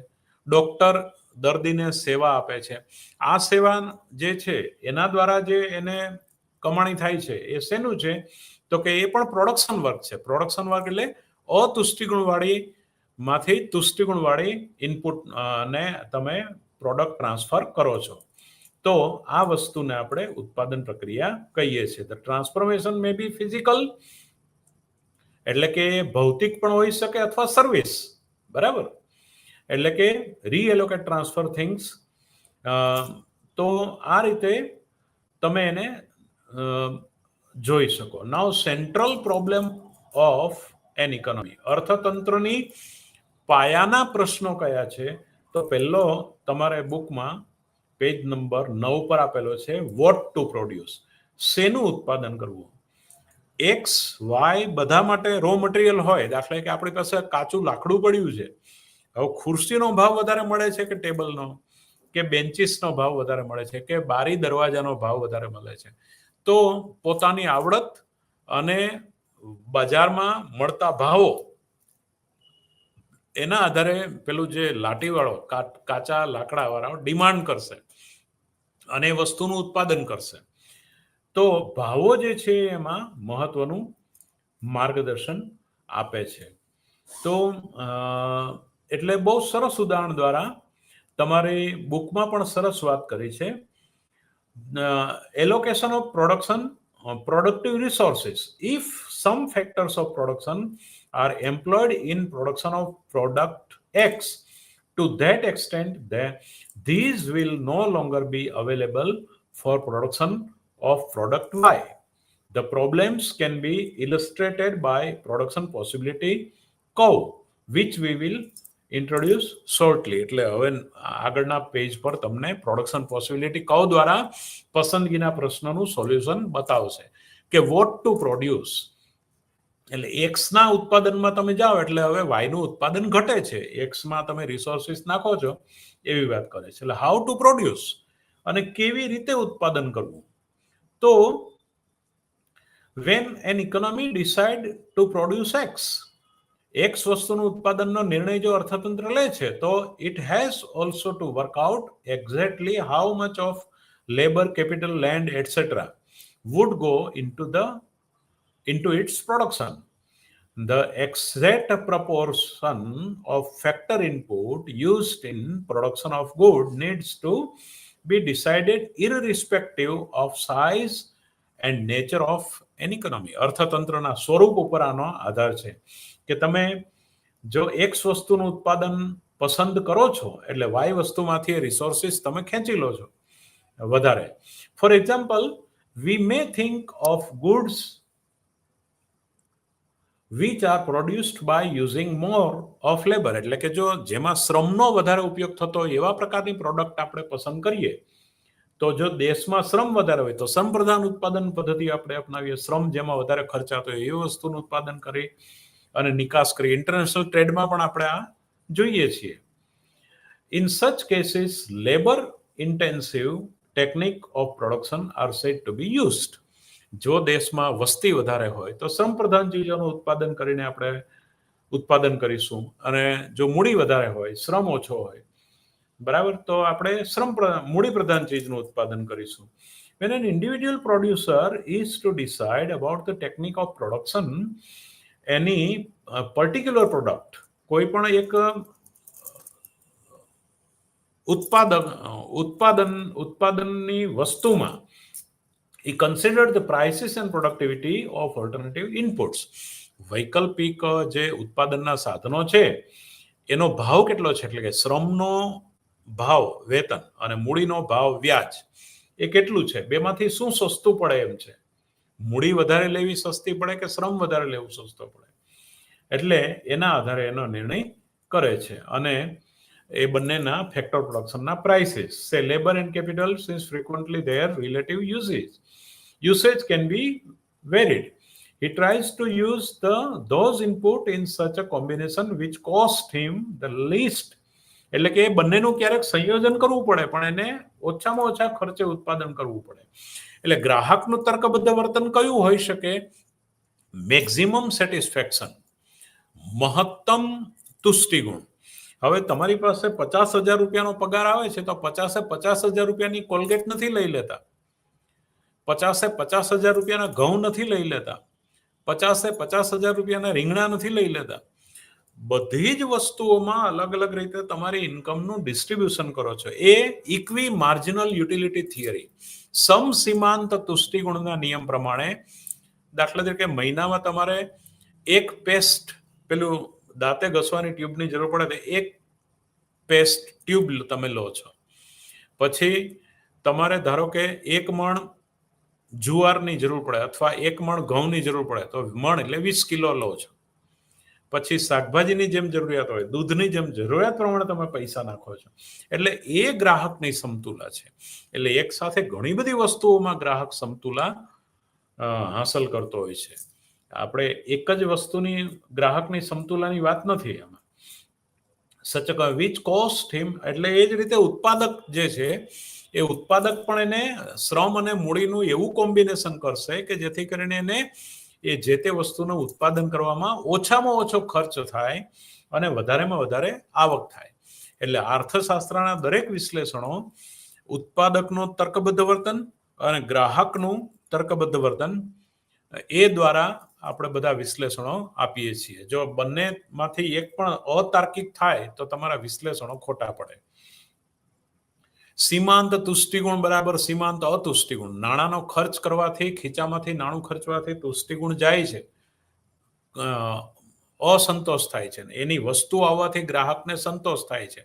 A: ડોક્ટર દર્દીને સેવા આપે છે. આ સેવા જે છે એના દ્વારા જે એને કમાણી થાય છે એ શેનું છે તો કે એ પણ પ્રોડક્શન વર્ક છે. પ્રોડક્શન વર્ક એટલે અતુષ્ટિગુણવાળી માંથી તુષ્ટિગુણવાળી ઇનપુટ ને તમે પ્રોડક્ટ ટ્રાન્સફર કરો છો. તો આ વસ્તુને આપણે ઉત્પાદન પ્રક્રિયા કહીએ છીએ. The transformation may be physical, એટલે કે ભૌતિક પણ હોઈ શકે, અથવા સર્વિસ. બરાબર? એટલે કે રીએલોકેટ ટ્રાન્સફર થિંગ્સ. તો આ રીતે તમે એને જોઈ શકો. Now central problem of an economy, અર્થતંત્રની પાયાના પ્રશ્નો કયા છે? તો પહેલો તમારે બુકમાં પેજ નંબર 9 પર આપેલો છે, વોટ ટુ પ્રોડ્યુસ. શેનું ઉત્પાદન કરવું? એક્સ વાય બધા માટે રો મટીરિયલ હોય. દાખલા કે આપણી પાસે કાચું લાકડું પડ્યું છે. હવે ખુરશીનો ભાવ વધારે મળે છે કે ટેબલનો, કે બેન્ચીસનો ભાવ વધારે મળે છે, કે બારી દરવાજાનો ભાવ વધારે મળે છે? તો પોતાની આવડત અને બજારમાં મળતા ભાવો, એના આધારે પેલું જે લાઠીવાળો કાચા લાકડાવાળો ડિમાન્ડ કરશે અને એ વસ્તુનું ઉત્પાદન કરશે. તો ભાવો જે છે એમાં મહત્વનું માર્ગદર્શન આપે છે. તો એટલે બહુ સરસ ઉદાહરણ દ્વારા તમારી બુકમાં પણ સરસ વાત કરી છે. Allocation of production, productive resources. If some factors of production are employed in production of product X, to that extent, these will no longer be available for production of product Y. The problems can be illustrated by production possibility curve, which we will introduce shortly. એટલે હવે આગળના page પર તમને production possibility curve દ્વારા પસંદગીના પ્રશ્નનું solution બતાવશે કે vote to produce. એટલે એક્સના ઉત્પાદનમાં તમે જાઓ એટલે હવે વાયનું ઉત્પાદન ઘટે છે. એક્સમાં તમે રિસોર્સિસ નાખો છો એવી વાત કરે છે. એટલે હાઉ ટુ પ્રોડ્યુસ, અને કેવી રીતે ઉત્પાદન કરવું. તો when an economy decide to produce X, x વસ્તુનું ઉત્પાદનનો નિર્ણય જો અર્થતંત્ર લે છે, તો it has also to work out exactly how much of labour, capital, land etcetera would go into its production. The exact proportion of factor input used in production of good needs to be decided irrespective of size and nature of an economy. અર્થતંત્રના સ્વરૂપ ઉપર આનો આધાર છે કે તમે જો x વસ્તુનું ઉત્પાદન પસંદ કરો છો એટલે વાય વસ્તુમાંથી રિસોર્સિસ તમે ખેંચી લો છો વધારે. For example, we may think of goods which are produced by using more of labor. એટલે કે જો જેમાં શ્રમનો વધારે ઉપયોગ થતો હોય એવા પ્રકારની પ્રોડક્ટ આપણે પસંદ કરીએ, તો જો દેશમાં શ્રમ વધારે હોય તો શ્રમ પ્રધાન ઉત્પાદન પદ્ધતિ આપણે અપનાવીએ. શ્રમ જેમાં વધારે ખર્ચાતો હોય એવી વસ્તુનું ઉત્પાદન કરી અને નિકાસ કરી. ઇન્ટરનેશનલ ટ્રેડમાં પણ આપણે આ જોઈએ છીએ. In such cases labour intensive technique of production are said to be used. જો દેશમાં વસ્તી વધારે હોય તો શ્રમ પ્રધાન ચીજોનું ઉત્પાદન કરીને આપણે ઉત્પાદન કરીશું, અને જો મૂડી વધારે હોય, શ્રમ ઓછો હોય, બરાબર, તો આપણે મૂડી પ્રધાન ચીજનું ઉત્પાદન કરીશું. When an individual producer is to decide about the technique of production any particular product, કોઈ પણ એક ઉત્પાદનની વસ્તુમાં he considered the prices and productivity of alternative inputs. વૈકલ્પિક જે ઉત્પાદનના સાધનો છે એનો ભાવ કેટલો છે, એટલે કે શ્રમનો ભાવ વેતન અને મૂડીનો ભાવ વ્યાજ એ કેટલું છે, બેમાંથી શું સસ્તું પડે એમ છે. મૂડી વધારે લેવી સસ્તી પડે કે શ્રમ વધારે લેવું સસ્તો પડે, એટલે એના આધારે એનો નિર્ણય કરે છે. અને એ બંનેના ફેક્ટર પ્રોડક્શનના પ્રાઇસીસ સે labour and capital since frequently there relative usage can be varied. He tries to use those input in such a combination which cost him the least. એટલે કે બંનેનું ક્યારેક સંયોજન કરવું પડે પણ એને ઓછામાં ઓછા ખર્ચે ઉત્પાદન કરવું પડે. એટલે ગ્રાહકનું તર્કબદ્ધ વર્તન કયું હોઈ શકે? મેક્સિમમ સેટિસ્ફેક્શન, મહત્તમ તુષ્ટિ ગુણ. હવે તમારી પાસે 50,000 રૂપિયાનો પગાર આવે છે તો 50,000 રૂપિયાની કોલગેટ નથી લઈ લેતા, 50,000 રૂપિયાના ઘઉં નથી લઈ લેતા, 50,000 રૂપિયાના રીંગણા નથી લઈ લેતા. બધી જ વસ્તુઓમાં અલગ અલગ રીતે તમારી ઇન્કમનું ડિસ્ટ્રીબ્યુશન કરો છો. એ ઇક્વી માર્જિનલ યુટિલિટી થિયરી, સમસીમાંત તુષ્ટિગુણના નિયમ પ્રમાણે, દાખલા તરીકે મહિનામાં તમારે એક પેસ્ટ, પેલું દાંતે ઘસવાની ટ્યુબની જરૂર પડે તો એક પેસ્ટ ટ્યુબ તમે લો છો. પછી તમારે ધારો કે એક મણ જુવારની જરૂર પડે અથવા એક મણ ઘઉંની જરૂર પડે તો મણ એટલે 20 કિલો લો છો. પછી શાકભાજીની જેમ જરૂરિયાત હોય, દૂધની જેમ જરૂરિયાત પ્રમાણે તમે પૈસા નાખો છો. એટલે એ ગ્રાહકની સમતુલા છે. એટલે એક સાથે ઘણી બધી વસ્તુઓમાં ગ્રાહક સમતુલા હાંસલ કરતો હોય છે. આપણે એક જ વસ્તુની ગ્રાહકની સમતુલાની વાત નથી એમાં. સચ વિચ કોસ્ટ હિમ, એટલે એ જ રીતે ઉત્પાદક જે છે એ ઉત્પાદક પણ એને શ્રમ અને મૂડીનું એવું કોમ્બિનેશન કરશે કે જેથી કરીને એને એ જે તે વસ્તુનું ઉત્પાદન કરવામાં ઓછામાં ઓછો ખર્ચ થાય અને વધારેમાં વધારે આવક થાય. એટલે અર્થશાસ્ત્રના દરેક વિશ્લેષણો ઉત્પાદકનું તર્કબદ્ધ વર્તન અને ગ્રાહકનું તર્કબદ્ધ વર્તન એ દ્વારા આપણે બધા વિશ્લેષણો આપીએ છીએ. જો બંનેમાંથી એક પણ અતાર્કિક થાય તો તમારા વિશ્લેષણો ખોટા પડે. સીમાંત તુષ્ટિગુણ બરાબર સીમાંત અતુષ્ટિગુણ. નાણાંનો ખર્ચ કરવાથી, ખીચામાંથી નાણું ખર્ચવાથી તુષ્ટિગુણ જાય છે, અસંતોષ થાય છે. એની વસ્તુ આવવાથી ગ્રાહકને સંતોષ થાય છે.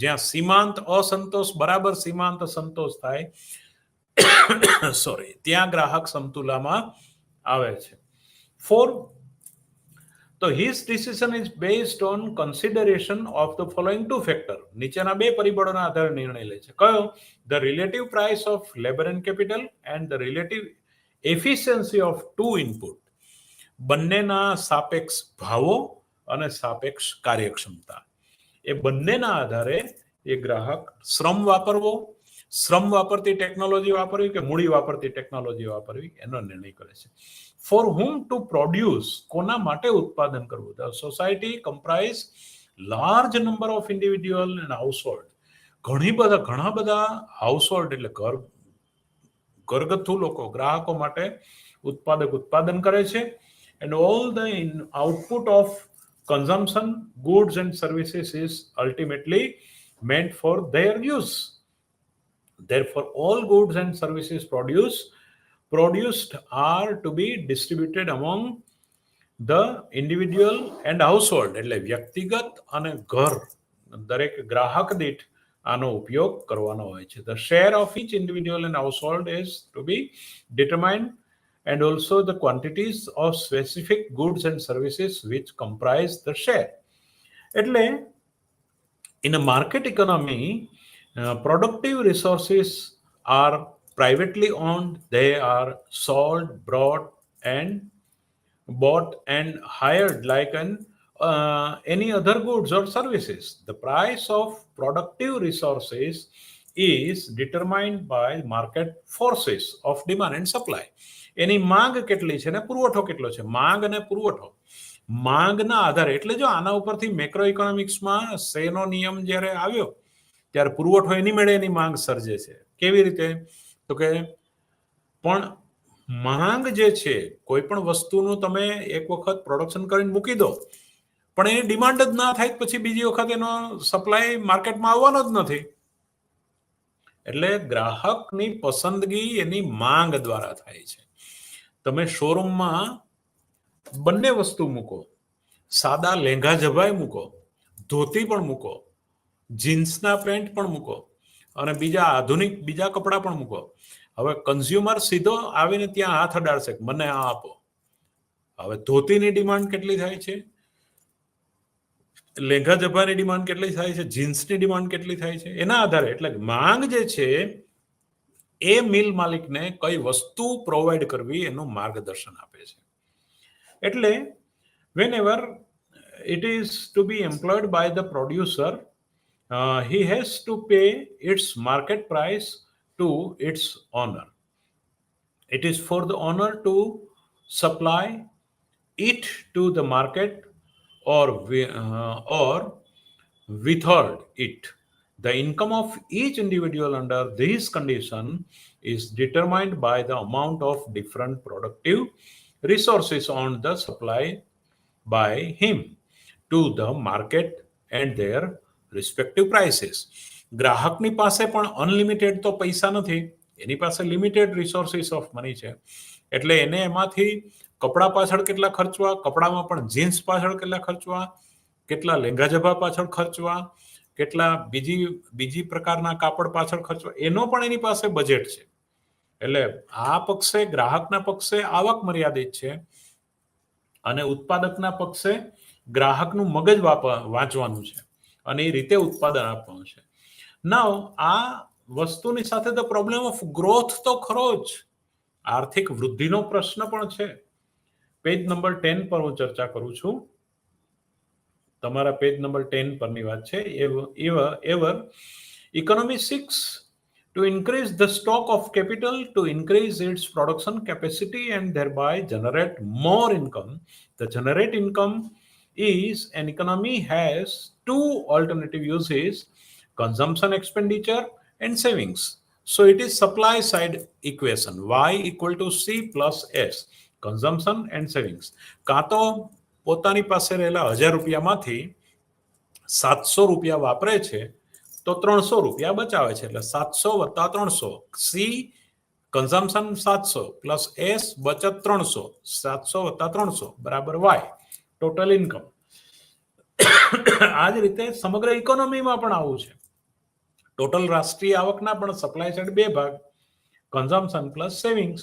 A: જ્યાં સીમાંત અસંતોષ બરાબર સીમાંત સંતોષ થાય સોરી, ત્યાં ગ્રાહક સમતુલામાં આવે છે. 4, તો his decision is based on consideration of the following 2 factor. નીચેના બે પરિબળોના આધારે નિર્ણય લે છે. કયો? The relative price of labor and capital and the relative efficiency of 2 input. બંનેના સાપેક્ષ ભાવો અને સાપેક્ષ કાર્યક્ષમતા, એ બંનેના આધારે એ ગ્રાહક શ્રમ વાપરવો, શ્રમ વાપરતી ટેકનોલોજી વાપરવી કે મૂડી વાપરતી ટેકનોલોજી વાપરવી એનો નિર્ણય કરે છે. ફોર હુમ ટુ પ્રોડ્યુસ, કોના માટે ઉત્પાદન કરવું? The society comprise large number of individual and household. ઘણા બધા હાઉસહોલ્ડ એટલે ઘરગથ્થુ લોકો, ગ્રાહકો માટે ઉત્પાદક ઉત્પાદન કરે છે. And all the output of consumption, goods and services is ultimately meant for their use. Therefore, all goods and services produced are to be distributed among the individual and household. એટલે વ્યક્તિગત અને ઘર, દરેક ગ્રાહક દીઠ આનો ઉપયોગ કરવાનો હોય છે. The share of each individual and household is to be determined, and also the quantities of specific goods and services which comprise the share. એટલે in a market economy, productive resources are privately owned. They are sold, bought and hired like any other goods or services. The price of productive resources is determined by market forces of demand and supply. એની માંગ કેટલી છે ને પુરવઠો કેટલો છે. માંગ અને પુરવઠો, માંગના આધારે. એટલે જો આના ઉપરથી મેક્રો ઇકોનોમિક્સમાં સેનો નિયમ જ્યારે આવ્યો ત્યારે પુરવઠો એની મેળે એની માંગ સર્જે છે. કેવી રીતે? તો કે પણ માંગ જે છે, કોઈ પણ વસ્તુનું તમે એક વખત પ્રોડક્શન કરીને મૂકી દો પણ એની ડિમાન્ડ જ ના થાય પછી બીજી વખત એનો સપ્લાય માર્કેટમાં આવવાનો જ નથી. એટલે ગ્રાહકની પસંદગી એની માંગ દ્વારા થાય છે. તમે શોરૂમમાં બંને વસ્તુ મૂકો, સાદા લેંઘા જબાઈ મૂકો, ધોતી પણ મૂકો, જીન્સના પેન્ટ પણ મૂકો અને બીજા આધુનિક બીજા કપડા પણ મૂકો. હવે કન્ઝ્યુમર સીધો આવીને ત્યાં હાથ અડાડશે, મને આ આપો. હવે ધોતીની ડિમાન્ડ કેટલી થાય છે, લેંઘા જબાની ડિમાન્ડ કેટલી થાય છે, જીન્સની ડિમાન્ડ કેટલી થાય છે, એના આધારે. એટલે માંગ જે છે એ મિલ માલિકને કઈ વસ્તુ પ્રોવાઈડ કરવી એનું માર્ગદર્શન આપે છે. એટલે whenever it is to be employed by the producer, he has to pay its market price to its owner. It is for the owner to supply it to the market or withhold it. The income of each individual under this condition is determined by the amount of different productive resources on the supply by him to the market and there respective prices. ગ્રાહકની પાસે પણ unlimited તો પૈસા નથી, એની પાસે limited resources of money છે. એટલે એને એમાંથી કપડા પાછળ કેટલા ખર્ચવા, કપડામાં પણ જીન્સ પાછળ કેટલા ખર્ચવા, કેટલા લેંગા જભા પાછળ ખર્ચવા, કેટલા બીજી પ્રકારના કાપડ પાછળ ખર્ચવા, એનો પણ એની પાસે બજેટ છે. એટલે આ પક્ષે, ગ્રાહકના પક્ષે આવક મર્યાદિત છે અને ઉત્પાદકના પક્ષે ગ્રાહકનું મગજ વાંચવાનું છે અને એ રીતે ઉત્પાદન આપવાનું છે. નાઉ આ વસ્તુની સાથે ધ પ્રોબ્લેમ ઓફ ગ્રોથ તો ખરો જ, આર્થિક વૃદ્ધિનો પ્રશ્ન પણ છે. પેજ નંબર 10 પર હું ચર્ચા કરું છું. તમારા પેજ નંબર 10 પરની વાત છે. Ever economy 6 to increase the stock of capital, to increase its production capacity and thereby generate more income. The generate income is an economy has two alternative uses: consumption expenditure and savings. So it is supply side equation, y equal to c plus s, consumption and savings. કાં તો પોતાની પાસે રહેલા 1000 રૂપિયામાંથી 700 રૂપિયા વાપરે છે તો 300 રૂપિયા બચાવે છે. એટલે 700 વત્તા 300, સી કન્ઝમ્પશન 700 પ્લસ એસ બચત 300, 700 વત્તા 300 બરાબર વાય ટોટલ ઇન્કમ. આ જ રીતે સમગ્ર ઇકોનોમીમાં પણ આવું છે. ટોટલ રાષ્ટ્રીય આવકના પણ સપ્લાય સાઇડ બે ભાગ, કન્ઝમ્પશન પ્લસ સેવિંગ્સ.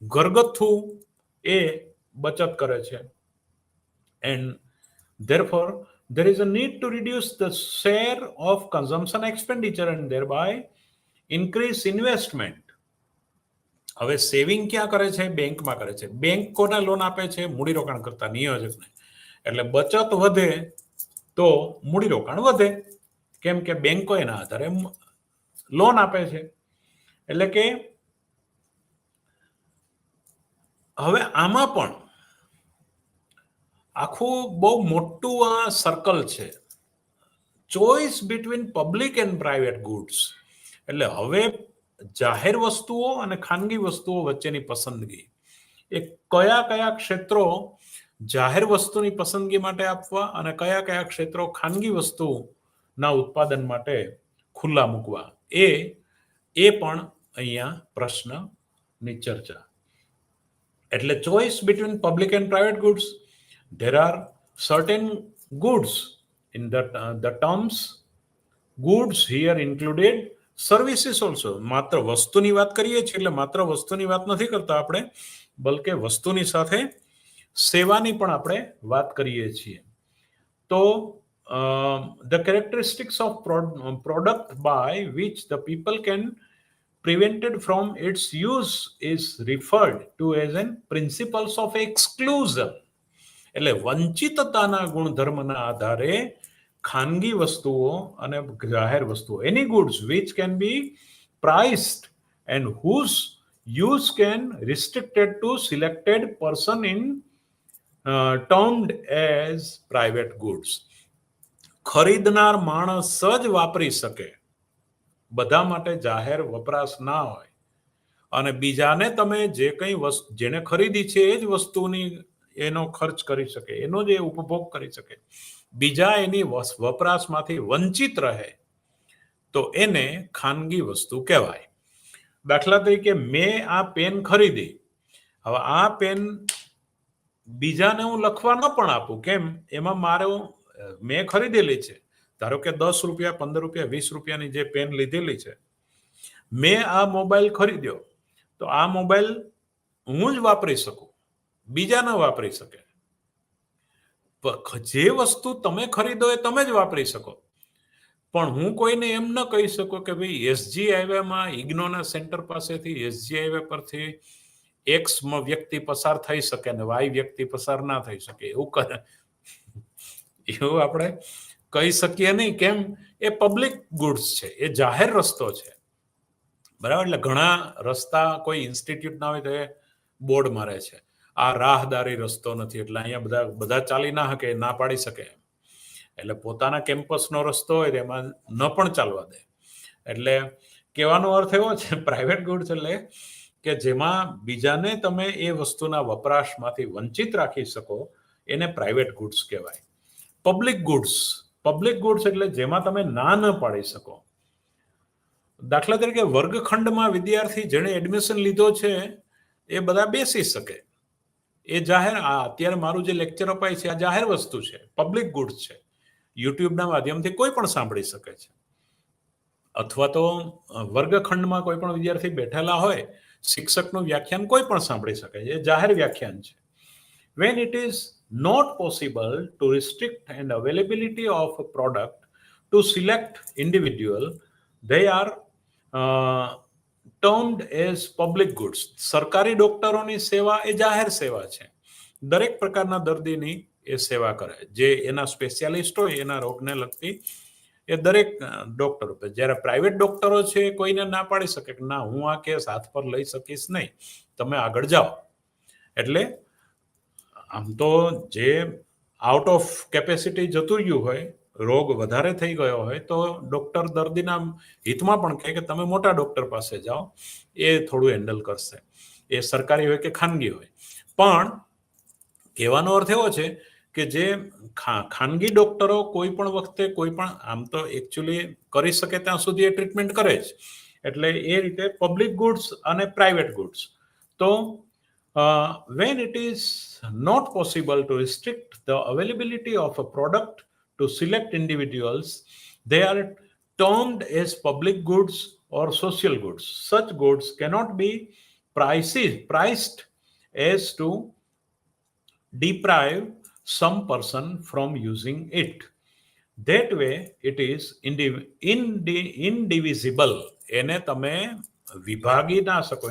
A: ઘરગથ્થુ એ બચત કરે છે. And therefore there is a need to reduce the share of consumption expenditure and thereby increase investment. હવે સેવિંગ ક્યાં કરે છે? બેંકમાં કરે છે. બેંક કોને લોન આપે છે? મૂડીરોકાણ કરતા નિયોજકને. એટલે બચત વધે તો મૂડીરોકાણ વધે, કેમ કે બેંકો એના આધારે લોન આપે છે. એટલે કે હવે આમાં પણ આખું બહુ મોટું આ સર્કલ છે. Choice between public and private goods. એટલે હવે જાહેર વસ્તુઓ અને ખાનગી વસ્તુઓ વચ્ચેની પસંદગી, એ કયા કયા ક્ષેત્રો જાહેર વસ્તુની પસંદગી માટે આપવા અને કયા કયા ક્ષેત્રો ખાનગી વસ્તુના ઉત્પાદન માટે ખુલ્લા મૂકવા, એ પણ અહીંયા પ્રશ્નની ચર્ચા. એટલે choice between public and private goods. There are certain goods in the terms goods here included services also. માત્ર વસ્તુની વાત કરીએ છીએ એટલે માત્ર વસ્તુની વાત નથી કરતા આપણે, બલકે વસ્તુની સાથે સેવાની પણ આપણે વાત કરીએ છીએ. તો the characteristics of product by which the people can prevented from its use is referred to as an principles of exclusion. એટલે વંચિતતાના ગુણધર્મના આધારે ખાનગી વસ્તુઓ અને જાહેર વસ્તુઓ, એની goods which can be priced and whose use can restricted to selected person in termed as private goods. ખરીદનાર માણસ જ વાપરી શકે, બધા માટે જાહેર વપરાશ ના હોય. અને બીજાને તમે જે કંઈ વસ્તુ જેને ખરીદી છે એ જ વસ્તુની એનો ખર્ચ કરી શકે, એનો જે ઉપભોગ કરી શકે, બીજા એની વપરાશમાંથી વંચિત રહે તો એને ખાનગી વસ્તુ કહેવાય. દાખલા તરીકે મેં આ પેન ખરીદી, હવે આ પેન બીજાને હું લખવા ન પણ આપું, કેમ? એમાં મેં ખરીદેલી છે. ધારો કે 10 રૂપિયા, 15 રૂપિયા, 20 રૂપિયાની જે પેન લીધેલી છે, મેં આ મોબાઈલ ખરીદ્યો, તો આ મોબાઈલ હું જ વાપરી શકું, બીજા ન વાપરી શકે. જે વસ્તુ તમે ખરીદો એ તમે જ વાપરી શકો, પણ હું કોઈને એમ ન કહી શકું કે ભાઈ એસજી હાઈવેમાં ઇગ્નોના સેન્ટર પાસેથી એસજી હાઈવે પરથી એક્સ વ્યક્તિ પસાર થઈ શકે ને વાય વ્યક્તિ પસાર ના થઈ શકે, એવું આપણે કહી શકીએ નહીં. કેમ? એ પબ્લિક ગુડ્સ છે, એ જાહેર રસ્તો છે, બરાબર? એટલે ઘણા રસ્તા કોઈ ઇન્સ્ટિટ્યૂટના હોય તો એ બોર્ડ મારે છે, આ રાહદારી રસ્તો નથી, એટલે અહીંયા બધા ચાલી ના શકે, ના પાડી શકે. એટલે પોતાના કેમ્પસનો રસ્તો હોય એમાં ન પણ ચાલવા દે. એટલે કહેવાનો અર્થ એવો છે, પ્રાઇવેટ ગુડ્સ એટલે કે જેમાં બીજાને તમે એ વસ્તુના વપરાશમાંથી વંચિત રાખી શકો, એને પ્રાઇવેટ ગુડ્સ કહેવાય. પબ્લિક ગુડ્સ એટલે જેમાં તમે ના ન પાડી શકો. દાખલા તરીકે વર્ગખંડમાં વિદ્યાર્થી જેણે એડમિશન લીધો છે એ બધા બેસી શકે. એ જાહેર, અત્યારે મારું જે લેક્ચર અપાય છે આ જાહેર વસ્તુ છે, પબ્લિક ગુડ્સ છે. યુટ્યુબના માધ્યમથી કોઈ પણ સાંભળી શકે છે. અથવા તો વર્ગખંડમાં કોઈ પણ વિદ્યાર્થી બેઠેલા હોય, શિક્ષકનું વ્યાખ્યાન કોઈ પણ સાંભળી શકે છે. એ જાહેર વ્યાખ્યાન છે. When it is not possible to restrict and availability of a product to select individual, they are termed as public goods. સરકારી ડોક્ટરોની સેવા એ જાહેર સેવા છે. દરેક પ્રકારના દર્દીની એ સેવા કરે, જે એના સ્પેશિયાલિસ્ટ હોય એના રોગને લગતી એ દરેક ડોક્ટર. જ્યારે પ્રાઇવેટ ડોક્ટરો છે કોઈને ના પાડી શકે કે ના, હું આ કેસ હાથ પર લઈ શકીશ નહીં, તમે આગળ જાઓ. એટલે આમ તો જે આઉટ ઓફ કેપેસિટી જતું ગયું હોય, રોગ વધારે થઈ ગયો હોય, તો ડોક્ટર દર્દીના હિતમાં પણ કહે કે તમે મોટા ડોક્ટર પાસે જાઓ, એ થોડું હેન્ડલ કરશે. એ સરકારી હોય કે ખાનગી હોય. પણ કહેવાનો અર્થ એવો છે કે જે ખાનગી ડોક્ટરો કોઈ પણ વખતે કોઈ પણ, આમ તો એકચ્યુઅલી કરી શકે ત્યાં સુધી એ ટ્રીટમેન્ટ કરે જ. એટલે એ રીતે પબ્લિક ગુડ્સ અને પ્રાઇવેટ ગુડ્સ. તો when it is not possible to restrict the availability of a product to select individuals, they are termed as public goods or social goods. Such goods cannot be priced as to deprive some person from using it. That way it is indivisible. એને તમે વિભાગી ના શકો,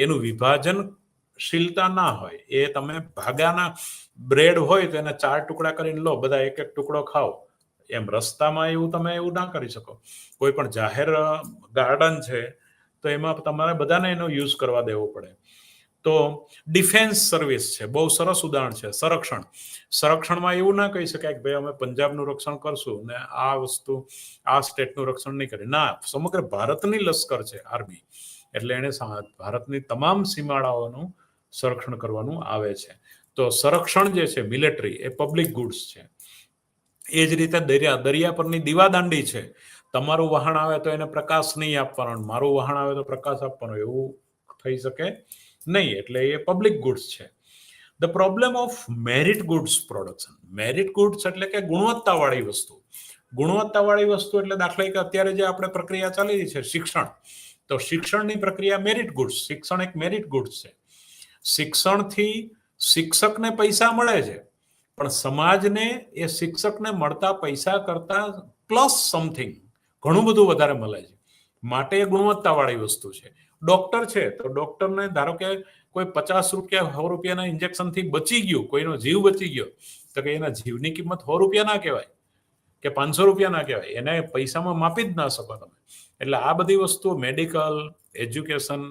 A: એનું વિભાજનશીલતા ના હોય. એ તમે ભાગાના bread હોય તો એના 4 ટુકડા કરીને લો, બધા એક એક ટુકડો ખાઓ. એમ રસ્તામાં એવું તમે એવું ના કરી શકો. કોઈ પણ જાહેર ગાર્ડન છે તો એમાં તમારે બધાને એનો યુઝ કરવા દેવો પડે. તો ડિફેન્સ સર્વિસ છે, બહુ સરસ ઉદાહરણ છે. સંરક્ષણમાં એવું ના કહી શકાય કે ભાઈ અમે પંજાબનું રક્ષણ કરશું ને આ વસ્તુ આ સ્ટેટનું રક્ષણ નહીં કરે. ના, સમગ્ર ભારતની લશ્કર છે, આર્મી. એટલે એને ભારતની તમામ સીમાડાઓનું સંરક્ષણ કરવાનું આવે છે. તો સંરક્ષણ જે છે, મિલિટરી, એ પબ્લિક ગુડ્સ છે. એ જ રીતે દરિયા પરની દીવાદાંડી છે. તમારું વહાણ આવે તો એને પ્રકાશ નહીં આપવાનો, મારું વહાણ આવે તો પ્રકાશ આપવાનો, એવું થઈ શકે નહીં. એટલે એ પબ્લિક ગુડ્સ છે. The problem of merit goods production. Merit goods એટલે કે ગુણવત્તાવાળી વસ્તુ. ગુણવત્તાવાળી વસ્તુ એટલે દાખલા કે અત્યારે જે આપણે પ્રક્રિયા ચાલી રહી છે, શિક્ષણ. તો શિક્ષણની પ્રક્રિયા મેરિટ ગુડ્સ. શિક્ષણ એક મેરિટ ગુડ્સ છે. શિક્ષણથી શિક્ષકને પૈસા મળે છે, પણ સમાજને એ શિક્ષકને મળતા પૈસા કરતા પ્લસ સમથિંગ ઘણું બધું વધારે મળે છે. માટે એ ગુણવત્તાવાળી વસ્તુ છે. ડોક્ટર છે તો ડોક્ટરને ધારો કે કોઈ 50 રૂપિયા 100 રૂપિયાના ઇન્જેક્શનથી બચી ગયું, કોઈનો જીવ બચી ગયો, તો કે એના જીવની કિંમત 100 રૂપિયા ના કહેવાય કે 500 રૂપિયા ના કહેવાય. એને પૈસામાં માપી જ ના શકો તમે. એટલે આ બધી વસ્તુઓ, મેડિકલ, એજ્યુકેશન,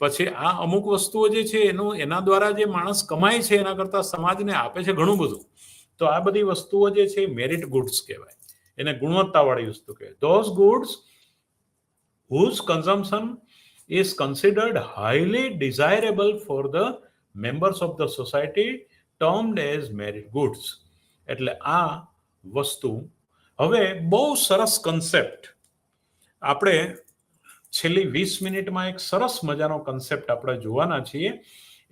A: પછી આ અમુક વસ્તુઓ જે છે એના દ્વારા જે માણસ કમાય છે એના કરતા સમાજને આપે છે ઘણું બધું. તો આ બધી વસ્તુઓ જે છે મેરિટ ગુડ્સ કહેવાય, એને ગુણવત્તાવાળી વસ્તુ કહેવાય. Those goods whose consumption is considered highly desirable for the members of the society termed as merit goods. એટલે આ વસ્તુ હવે બહુ સરસ કન્સેપ્ટ આપણે છેલ્લી 20 મિનિટમાં એક સરસ મજાનો કન્સેપ્ટ આપણે જોવાના છીએ.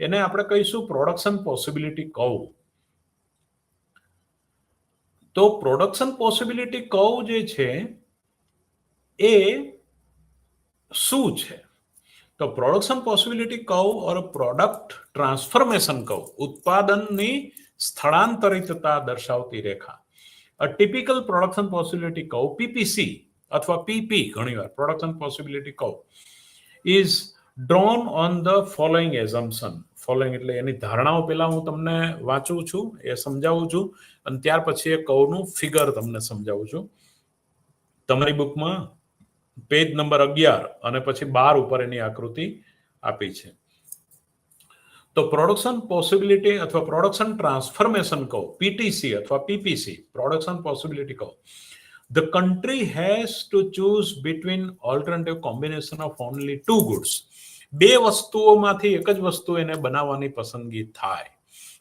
A: એને આપણે કહીશું પ્રોડક્શન પોસિબિલિટી કર્વ. તો પ્રોડક્શન પોસિબિલિટી કર્વ જે છે એ શું છે? તો production possibility curve or product transformation curve, ઉત્પાદનની સ્થળાંતરિતતા દર્શાવતી રેખા. A typical production possibility curve, PPC અથવા પીપી ઘણીવાર production possibility curve, is drawn on the following assumption. Following એટલે એની ધારણાઓ પહેલા હું તમને વાંચું છું, એ સમજાવું છું, અને ત્યાર પછી એ કર્વનું ફિગર તમને સમજાવું છું. તમારી બુકમાં પેજ નંબર 11 અને પછી 12 ઉપર એની આકૃતિ આપી છે. તો પ્રોડક્શન પોસિબિલિટી અથવા પ્રોડક્શન ટ્રાન્સફોર્મેશન કર્વ, પીટીસી અથવા PPC, production possibility curve. The country has to choose between alternative combination of only 2 goods. બે વસ્તુઓમાંથી એક જ વસ્તુ એને બનાવવાની પસંદગી થાય.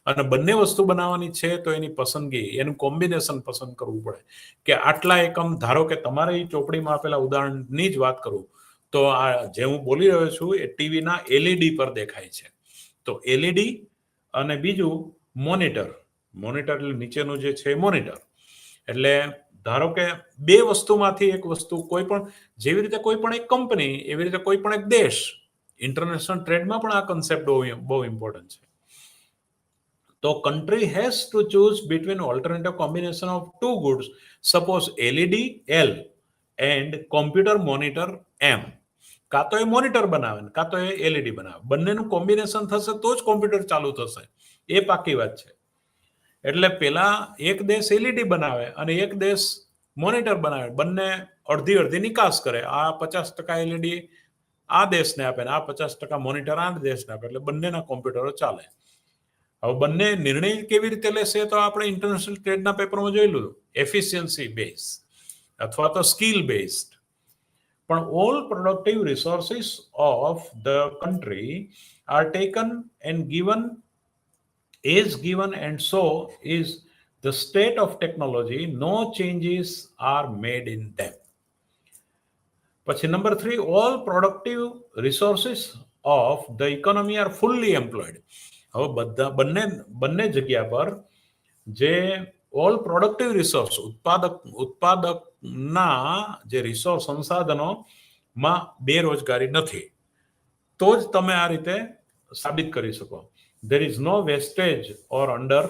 A: અને બંને વસ્તુ બનાવવાની છે તો એની પસંદગી, એનું કોમ્બિનેશન પસંદ કરવું પડે કે આટલા એકમ, ધારો કે તમારે એ ચોપડીમાં આપેલા ઉદાહરણની જ વાત કરું તો આ જે હું બોલી રહ્યો છું એ ટીવીના એલઈડી પર દેખાય છે. તો એલઈડી અને બીજું મોનિટર. મોનિટર એટલે નીચેનું જે છે મોનિટર. એટલે ધારો કે બે વસ્તુમાંથી એક વસ્તુ, કોઈ પણ, જેવી રીતે કોઈ પણ એક કંપની, એવી રીતે કોઈ પણ એક દેશ, ઇન્ટરનેશનલ ટ્રેડમાં પણ આ કન્સેપ્ટ બહુ ઇમ્પોર્ટન્ટ છે. તો country has to choose between alternative combination of two goods, suppose LED L and computer monitor M. કાં તો એ મોનિટર બનાવે ને કાં તો એ એલઈડી બનાવે, બંનેનું કોમ્બિનેશન થશે તો જ કોમ્પ્યુટર ચાલુ થશે, એ પાકી વાત છે. એટલે પેલા એક દેશ એલઈડી બનાવે અને એક દેશ મોનિટર બનાવે, બંને અડધી અડધી નિકાસ કરે, આ 50% એલઈડી આ દેશને આપે ને આ 50% મોનિટર આ દેશને આપે, એટલે બંનેના કોમ્પ્યુટરો ચાલે. હવે બંને નિર્ણય કેવી રીતે લેશે તો આપણે ઇન્ટરનેશનલ ટ્રેડના પેપરમાં જોયેલું, એફિશિયન્સી બેઝ અથવા તો સ્કિલ બેઝડ. પણ all productive resources of the country are taken and given and so is the state of technology, no changes are made in them. પછી number 3, all productive resources of the economy are fully employed. હવે બંને જગ્યા પર જે all productive resource, ઉત્પાદકના જે resource, સંસાધનોમાં બેરોજગારી નથી, તો જ તમે આ રીતે સાબિત કરી શકો. there is no wastage or under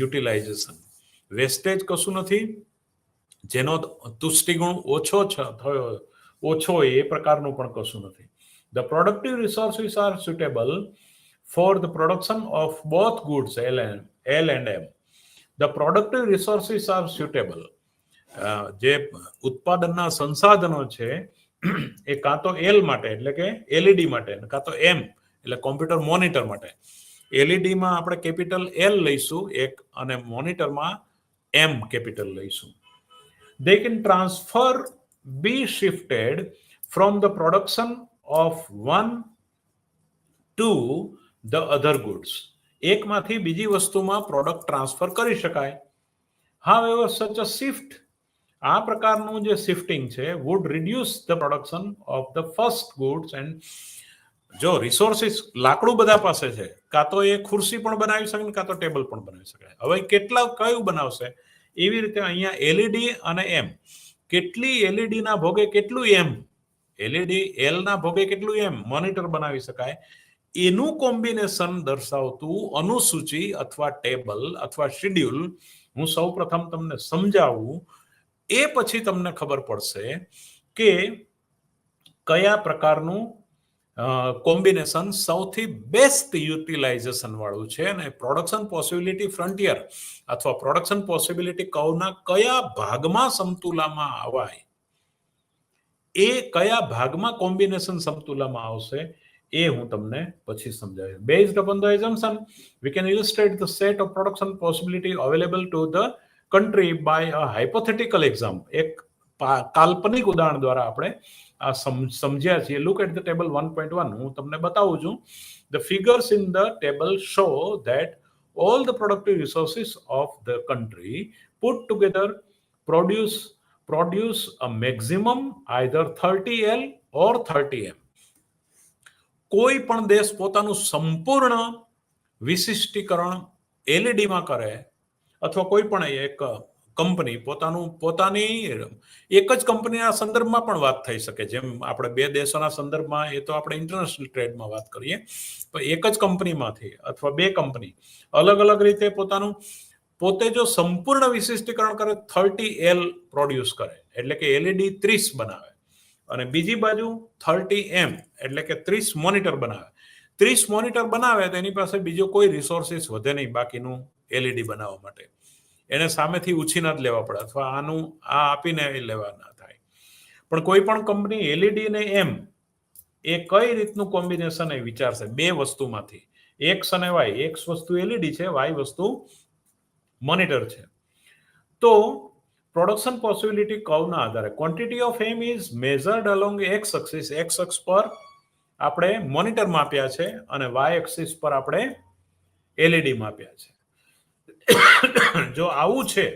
A: utilization. Wastage કશું નથી, જેનો તુષ્ટિગુણ ઓછો હોય એ પ્રકારનું પણ કશું નથી. the productive resources are suitable for the production of both goods L and M. The productive resources are suitable. જે ઉત્પાદનના સંસાધનો છે એ કાં તો એલ માટે એટલે કે એલઈડી માટે, કાં તો એમ એટલે કોમ્પ્યુટર મોનિટર માટે. એલઈડીમાં આપણે કેપિટલ એલ લઈશું એક અને મોનિટરમાં એમ કેપિટલ લઈશું. They can be shifted from the production of one to the other goods. એકમાંથી બીજી વસ્તુમાં પ્રોડક્ટ ટ્રાન્સફર કરી શકાય. However, such a shift, આ પ્રકારનું જે શિફ્ટિંગ છે, would reduce the production of the first goods. and જો રિસોર્સિસ લાકડું બધા પાસે છે, કાં તો એ ખુરશી પણ બનાવી શકે ને કાં તો ટેબલ પણ બનાવી શકાય. હવે કયું બનાવશે, એવી રીતે અહીંયા એલઈડી અને એમ, કેટલી એલઈડી ના ભોગે કેટલું એમ, એલઈડી એલ ના ભોગે કેટલું એમ મોનિટર બનાવી શકાય, એનું કોમ્બિનેશન દર્શાવતું અનુસૂચિ અથવા ટેબલ અથવા શેડ્યુલ હું સૌ પ્રથમ તમને સમજાવું, એ પછી તમને ખબર પડશે કે કયા પ્રકારનું કોમ્બિનેશન સૌથી બેસ્ટ યુટિલાઇઝેશન વાળું છે અને પ્રોડક્શન પોસિબિલિટી ફ્રન્ટિયર અથવા પ્રોડક્શન પોસિબિલિટી કર્વના કયા ભાગમાં સમતુલામાં આવાય, એ કયા ભાગમાં કોમ્બિનેશન સમતુલામાં આવશે એ હું તમને પછી સમજાવીશ. Based upon the assumption, we can illustrate the set of production possibility available to the country by a hypothetical example. એક કાલ્પનિક ઉદાહરણ દ્વારા આપણે આ સમજ્યા છીએ. Look at the table 1.1. હું તમને બતાવું છું. The figures in the table show that all the productive resources of the country put together produce a maximum either 30L or 30M. કોઈ પણ દેશ પોતાનું સંપૂર્ણ વિશિષ્ટીકરણ એલઈડીમાં કરે અથવા કોઈ પણ એક કંપની પોતાની એક જ કંપનીના સંદર્ભમાં પણ વાત થઈ શકે. જેમ આપણે બે દેશોના સંદર્ભમાં, એ તો આપણે ઇન્ટરનેશનલ ટ્રેડમાં વાત કરીએ, તો એક જ કંપનીમાંથી અથવા બે કંપની અલગ અલગ રીતે પોતે જો સંપૂર્ણ વિશિષ્ટીકરણ કરે, 30L પ્રોડ્યુસ કરે એટલે કે એલઈડી 30 બનાવે, અને બીજી બાજુ 30M એટલે કે 30 મોનિટર બનાવે. 30 મોનિટર બનાવે તો એની પાસે બીજો કોઈ રિસોર્સિસ વધે નહીં બાકીનું એલઈડી બનાવવા માટે. એને સામેથી ઉછીના જ લેવા પડે અથવા આનું આ આપીને લેવા ના થાય. પણ કોઈ પણ કંપની એલઈડી ને એમ એ કઈ રીતનું કોમ્બિનેશન એ વિચારશે બે વસ્તુમાંથી, એક્સ અને વાય. એક્સ વસ્તુ એલઈડી છે, વાય વસ્તુ મોનિટર છે. તો પ્રોડક્શન પોસિબિલિટી કર્વના આધારે quantity of M is measured along X axis. X અક્ષ પર આપણે મોનિટર માપ્યા છે અને વાય એક્સિસ પર આપણે એલઈડી માપ્યા છે. જો આવું છે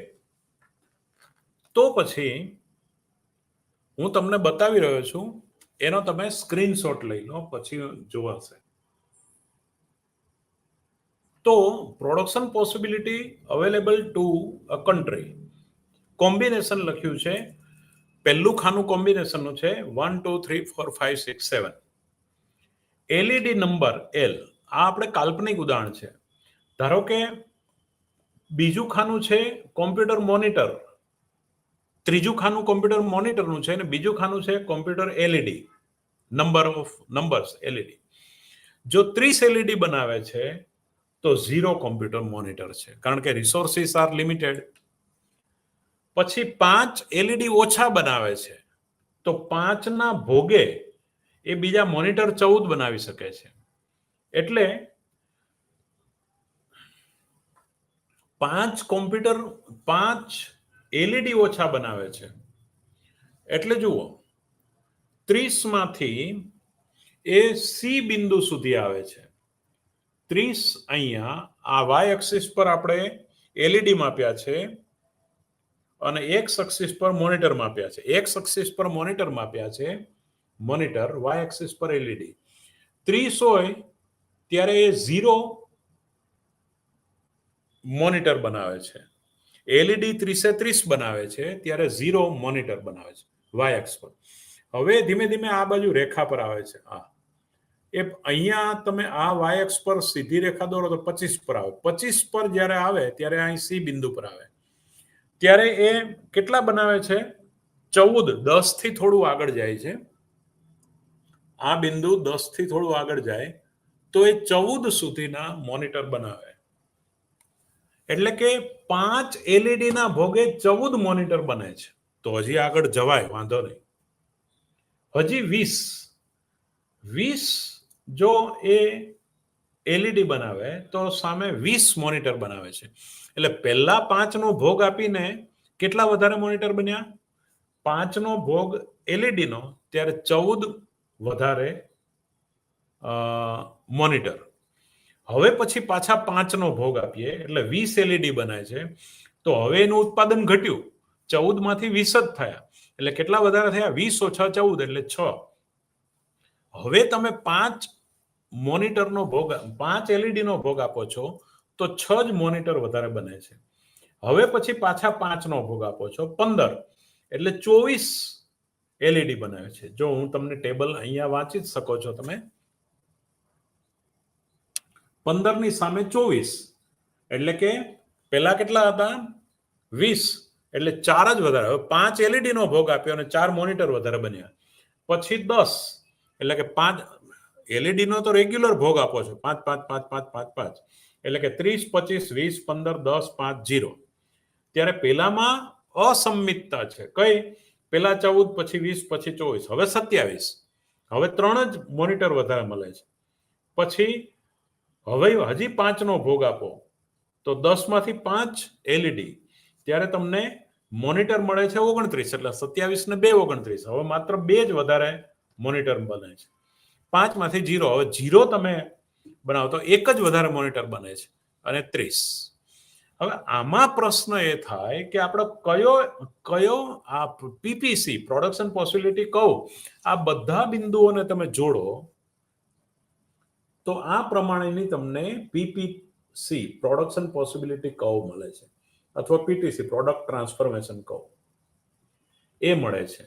A: તો પછી હું તમને બતાવી રહ્યો છું, એનો તમે સ્ક્રીનશોટ લઈ લો, પછી જોવાશે. તો production possibility available to a country, combination લખ્યું છે. પહેલું ખાનું કોમ્બિનેશનનું છે 1 2 3 4 5 6 7. એલઈડી નંબર એલ, આ આપણે કાલ્પનિક ઉદાહરણ છે. ધારો કે બીજું ખાનું છે કોમ્પ્યુટર મોનિટર, ત્રીજું ખાનું કોમ્પ્યુટર મોનિટરનું છે, અને બીજું ખાનું છે computer LED, number of numbers LED. જો 30 એલઈડી બનાવે છે તો 0 કોમ્પ્યુટર મોનિટર છે, કારણ કે રિસોર્સિસ આર લિમિટેડ. પછી 5 એલઈડી ઓછા બનાવે છે તો 5 ના ભોગે એ બીજા મોનિટર 14 બનાવી શકે છે. એટલે 5 એલઈડી ઓછા બનાવે છે. એટલે જુઓ, 30 માંથી એ સી બિંદુ સુધી આવે છે. 30 અહીંયા આ વાય એક્સિસ પર આપણે એલઈડી માપ્યા છે અને એક્સ એક્સિસ પર મોનિટર માપ્યા છે. એક્સ એક્સિસ પર મોનિટર માપ્યા છે, મોનિટર, વાય એક્સિસ પર એલઈડી. 30 હોય ત્યારે એ 0 મોનિટર બનાવે છે. એલઈડી 30 બનાવે છે ત્યારે 0 મોનિટર બનાવે છે વાય એક્સ પર. હવે ધીમે ધીમે આ બાજુ રેખા પર આવે છે. એ અહીંયા તમે આ વાય એક્સ પર સીધી રેખા દોરો તો 25 પર આવે. 25 પર જ્યારે આવે ત્યારે અહીં સી બિંદુ પર આવે, ત્યારે એ કેટલા બનાવે છે? 14. 10 થી થોડું આગળ જાય છે. આ બિંદુ 10 થી થોડું આગળ જાય તો એ 14 સુધીના મોનિટર બનાવે. એટલે કે 5 એલઈડી ના ભોગે 14 મોનિટર બને છે. તો હજી આગળ જવાય, વાંધો નહીં. હજી 20 જો એ એલઈડી બનાવે તો સામે 20 મોનિટર બનાવે છે. એટલે પહેલા 5 નો ભોગ આપીને કેટલા વધારે મોનિટર બન્યા? 5 નો ભોગ એલઈડી નો, ત્યારે 14 વધારે મોનિટર. હવે પછી પાછા 5 નો ભોગ આપીએ એટલે 20 એલઈડી બને છે. તો હવે એનું ઉત્પાદન ઘટ્યું, 14 માંથી 20 જ થયા. એટલે કેટલા વધારે થયા? 20 ઓછા 14 એટલે 6. હવે તમે 5 મોનિટરનો ભોગ, 5 એલઈડી નો ભોગ આપો છો તો 6 જ મોનિટર વધારે બને છે. હવે પછી પાછા 5 નો ભોગ આપો છો, 15, એટલે 24 એલઈડી બનાવે છે. જો હું તમને ટેબલ અહીંયા વાંચી જ શકો છો તમે. 15 ની સામે 24, એટલે કે પહેલા કેટલા હતા? 20, એટલે 4 જ વધારે. હવે 5 એલઈડી નો ભોગ આપ્યો અને 4 મોનિટર વધારે બન્યા. પછી 10, એટલે કે 5 એલઈડી નો તો રેગ્યુલર ભોગ આપો છો, 5 5 5 5 5 5, એટલે કે 30 25 20 15 10 5 0. ત્યારે પેલામાં અસંમિતતા છે. કઈ? પેલા 14, પછી 20, પછી 24, હવે 27. હવે 3 જ મોનિટર વધારે મળે છે. પછી હવે હજી 5 નો ભોગ આપો તો 10 માંથી 5 એલઈડી, ત્યારે તમને મોનિટર મળે છે 29, એટલે 27 ને 2 29. હવે માત્ર 2 જ વધારે મોનિટર બને છે. 5 માંથી 0, હવે 0 તમે બનાવો તો 1 જ વધારે મોનિટર બને છે અને 30. હવે આમાં પ્રશ્ન એ થાય કે આપણે કયો આ પીપીસી, પ્રોડક્શન પોસિબિલિટી કહું, આ બધા બિંદુઓને તમે જોડો તો આ પ્રમાણેની તમને પીપીસી, પ્રોડક્શન પોસિબિલિટી કર્વ મળે છે, અથવા પીટીસી, પ્રોડક્ટ ટ્રાન્સફોર્મેશન કર્વ, એ મળે છે.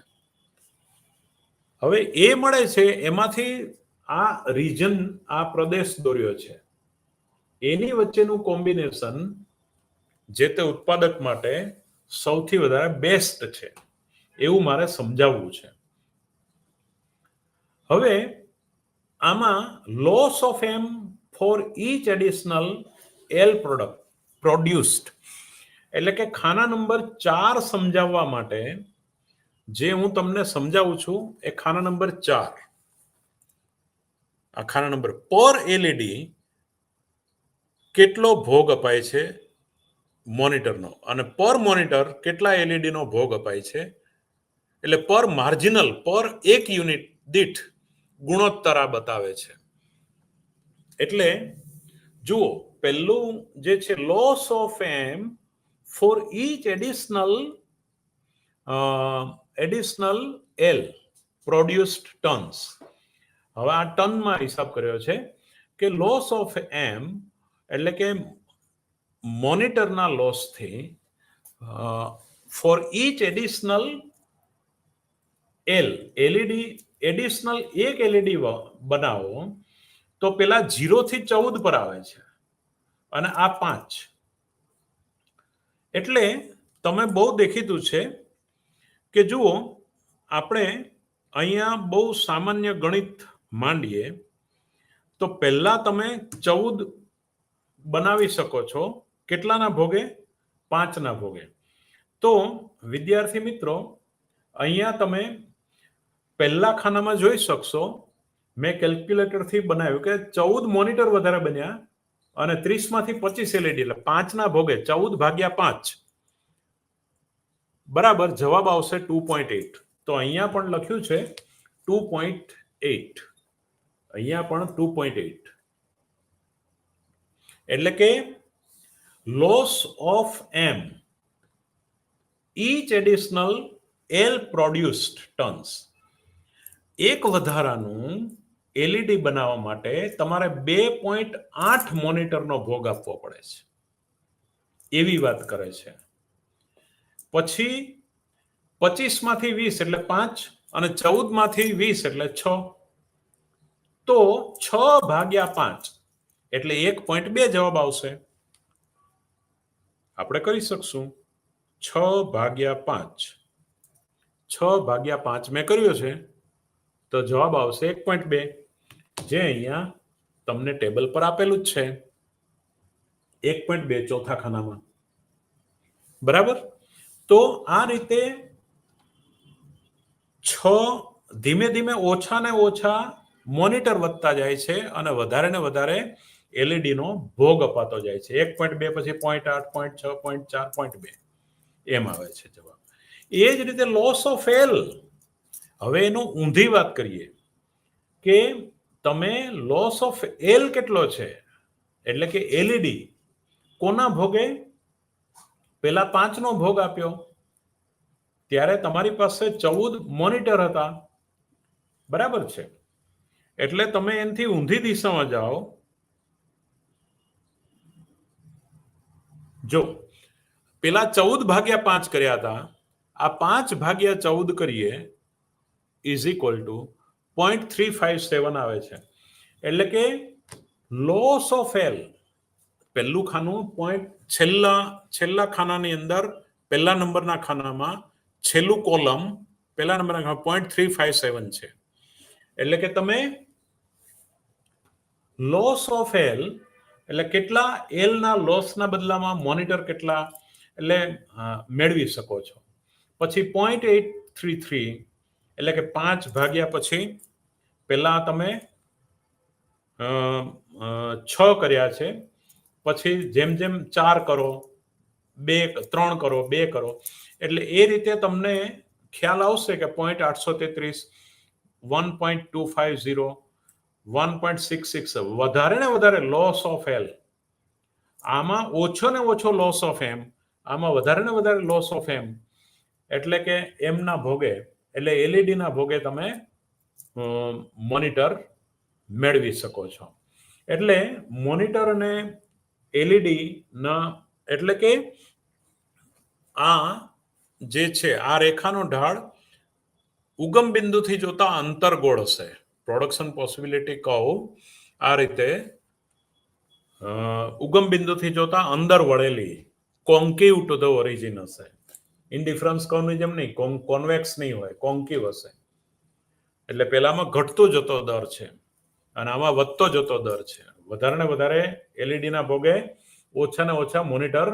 A: હવે એ મળે છે એમાંથી આ રીજન, આ પ્રદેશ દોર્યો છે, એની વચ્ચેનું કોમ્બિનેશન જે તે ઉત્પાદક માટે સૌથી વધારે બેસ્ટ છે એવું મારે સમજાવવું છે. હવે આમાં loss of M for each additional L product produced, એટલે કે ખાના નંબર 4 સમજાવવા માટે જે હું તમને સમજાવું છું એ ખાના નંબર 4, આ ખાના નંબર પર એલઈડી કેટલો ભોગ અપાય છે મોનિટરનો, અને પર મોનિટર કેટલા એલઈડી નો ભોગ અપાય છે, એટલે પર માર્જિનલ, પર એક યુનિટ દીઠ ગુણોત્તર આ બતાવે છે. એટલે જુઓ, પહેલું જે છે loss of M for each additional L produced tons. હવે આ ટનમાં હિસાબ કર્યો છે કે લોસ ઓફ એમ એટલે કે મોનિટરના લોસથી for each additional LED additional એક એલઈડી બનાવો તો પેલા 0 થી 14 પર આવે છે અને આ 5. એટલે તમે બહુ દેખીતું છે કે જુઓ, આપણે અહીંયા બહુ સામાન્ય ગણિત માંડીએ તો પહેલા તમે 14 બનાવી શકો છો. કેટલાના ભોગે? 5ના ભોગે. તો વિદ્યાર્થી મિત્રો, અહીંયા તમે પહેલા ખાનામાં જોઈ શકશો, મેં કેલ્ક્યુલેટરથી બનાવ્યું કે 14 મોનિટર વધારે બન્યા અને 30 માંથી 25 એલઈડી એટલે 5ના ભોગે 14 ભાગ્યા 5 બરાબર જવાબ આવશે 2.8. તો અહીંયા પણ લખ્યું છે 2.8. અહીંયા પણ 2.8 એટલે કે loss of M each additional L produced tons. એક વધારાનું એલઈડી બનાવવા માટે તમારે 2.8 મોનિટરનો ભોગ આપવો પડે છે, એવી વાત કરે છે. પછી 25 માંથી 20 એટલે 5 અને 14 માંથી 20 એટલે 6. તો 6 ભાગ્યા 5 એટલે 1.2 જવાબ આવશે. આપણે કરી શકશું 6 ભાગ્યા 5. 6 ભાગ્યા 5 મેં કર્યો છે તો જવાબ આવશે 1.2, જે અહીંયા તમને ટેબલ પર આપેલું જ છે. 1.2 ચોથા ખાનામાં. બરાબર. તો આ રીતે 6 ધીમે ધીમે ઓછા ને ઓછા મોનિટર વધતા જાય છે અને વધારે ને વધારે એલઈડી નો ભોગ અપાતો જાય છે. 1.2 પછી 0.8, 0.6, 0.4, 0.2 એમ આવે છે જવાબ. એ જ રીતે લોસ ઓફ એલ. હવે એનું ઊંધી વાત કરીએ કે તમે લોસ ઓફ એલ કેટલો છે એટલે કે એલઈડી કોના ભોગે? પેલા 5નો ભોગ આપ્યો ત્યારે તમારી પાસે 14 મોનિટર હતા, બરાબર છે. એટલે તમે એનાથી ઊંધી દિશામાં જાઓ. જો પેલા 14 ભાગ્યા 5 કર્યા હતા, આ 5 ભાગ્યા 14 કરીએ ઇઝ ઇક્વલ ટુ 0.357 આવે છે. એટલે કે લોસ ઓફ એલ પહેલું ખાનું છેલ્લા ખાનાની અંદર પહેલા નંબરના ખાનામાં છેલ્લું કોલમ પહેલા નંબરના ખાનામાં 0.357 છે. એટલે કે તમે લોસ ઓફ એલ એટલે કેટલા એલના લોસના બદલામાં મોનિટર કેટલા એટલે મેળવી શકો છો. પછી 0.833 એટલે કે 5 ભાગ્યા પછી પહેલા તમે 6 કર્યા છે, પછી જેમ જેમ 4 કરો, 3 કરો, 2 કરો, એટલે એ રીતે તમને ખ્યાલ આવશે કે 0.833, 1.250, 1.667 વધારે ને વધારે લોસ ઓફ એલ. આમાં ઓછો ને ઓછો લોસ ઓફ એમ, આમાં વધારે ને વધારે લોસ ઓફ એમ. એટલે કે એમના ભોગે એટલે એલઈડીના ભોગે તમે મોનિટર મેળવી શકો છો. એટલે મોનિટર અને એલઈડી ના એટલે કે આ જે છે આ રેખાનો ઢાળ ઉગમ બિંદુથી જોતા અંતરગોળ હશે. પ્રોડક્શન પોસિબિલિટી કહું આ રીતે ઉગમ બિંદુથી જોતા અંદર વળેલી કોન્કેવ ટુ ધ ઓરિજિન હશે. ઇનડિફરન્સ કર્વની જેમ નહીં, કોન્વેક્સ નહીં હોય, કોન્કેવ હશે. એટલે પેલામાં ઘટતો જતો દર છે અને આમાં વધતો જતો દર છે. વધારે ને વધારે એલઈડીના ભોગે ઓછા ને ઓછા મોનિટર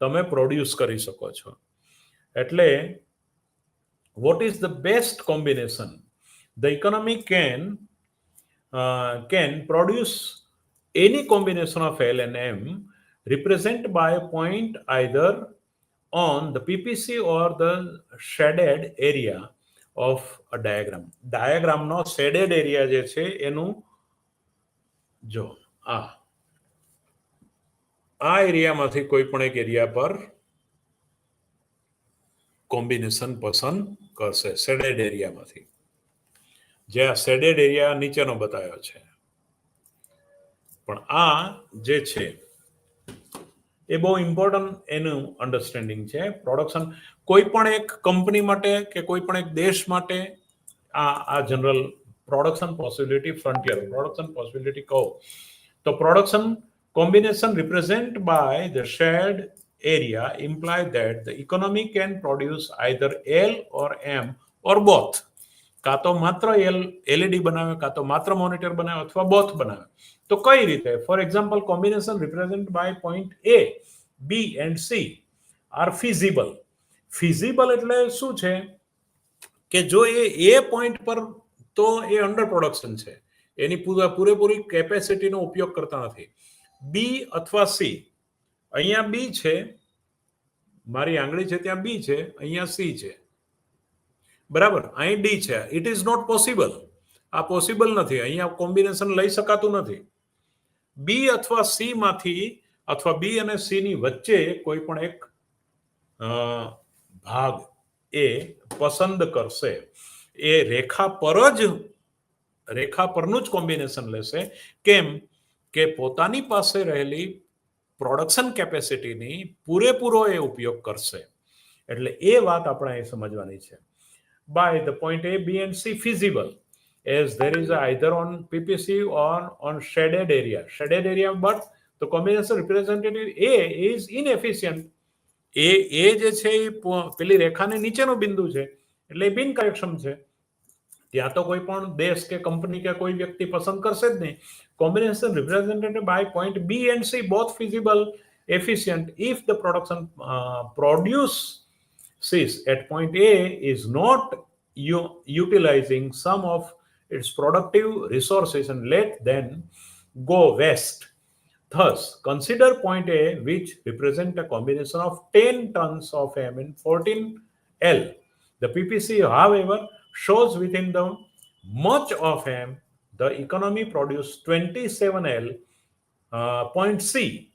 A: તમે પ્રોડ્યુસ કરી શકો છો. એટલે what is the best combination? The economy can produce any combination of L and M represented by a point either on the PPC or the shaded area of a diagram. Diagram no shaded area જે છે એનું જો આ આ એરિયામાંથી કોઈ પણ એક area પર કોમ્બિનેશન પસંદ કરશે શેડેડ એરિયામાંથી. જે આ શેડેડ એરિયા નીચેનો બતાવ્યો છે, પણ આ જે છે એ બહુ ઇમ્પોર્ટન્ટ એનું અન્ડરસ્ટેન્ડિંગ છે. પ્રોડક્શન કોઈ પણ એક કંપની માટે કે કોઈ પણ એક દેશ માટે આ general production possibility frontier production possibility કહો તો production combination represented by the shared area imply that the economy can produce either L or M or both. કાં તો માત્ર એલઈડી બનાવે, કાં તો માત્ર મોનિટર બનાવે, અથવા બોથ બનાવે. તો કઈ રીતે? For example, combination represent by point A, B and C are feasible. Feasible એટલે શું છે કે જો એ પોઈન્ટ પર તો એ અંડર પ્રોડક્શન છે, એની પૂરેપૂરી કેપેસિટીનો ઉપયોગ કરતા નથી. બી અથવા સી, અહીંયા બી છે, મારી આંગળી છે ત્યાં બી છે, અહીંયા સી છે, બરાબર, અહીં ડી છે. It is not possible. આ પોસિબલ નથી, અહીંયા કોમ્બિનેશન લઈ શકાતું નથી. બી અથવા સી માંથી અથવા બી અને સી ની વચ્ચે કોઈ પણ એક ભાગ એ પસંદ કરશે. એ રેખા પરનું જ કોમ્બિનેશન લેશે. કેમ કે પોતાની પાસે રહેલી પ્રોડક્શન કેપેસિટીની પૂરેપૂરો એ ઉપયોગ કરશે. એટલે એ વાત આપણે અહીં સમજવાની છે. By the point A, B and C feasible as there is either on PPC or on shaded area, but the combination represented in A is inefficient. એ જે છે એ પેલી રેખાની નીચેનો બિંદુ છે, એટલે બિન કાર્યક્ષમ છે. ત્યાં તો કોઈ પણ દેશ કે કંપની કે કોઈ વ્યક્તિ પસંદ કરશે જ નહીં. Combination represented by point B and C both feasible, efficient if the production produces at point A is not utilizing some of its productive resources and let them go west. Thus, consider point A, which represent a combination of 10 tons of M and 14 L. The PPC, however, shows within the much of M, the economy produced 27 L. Point C,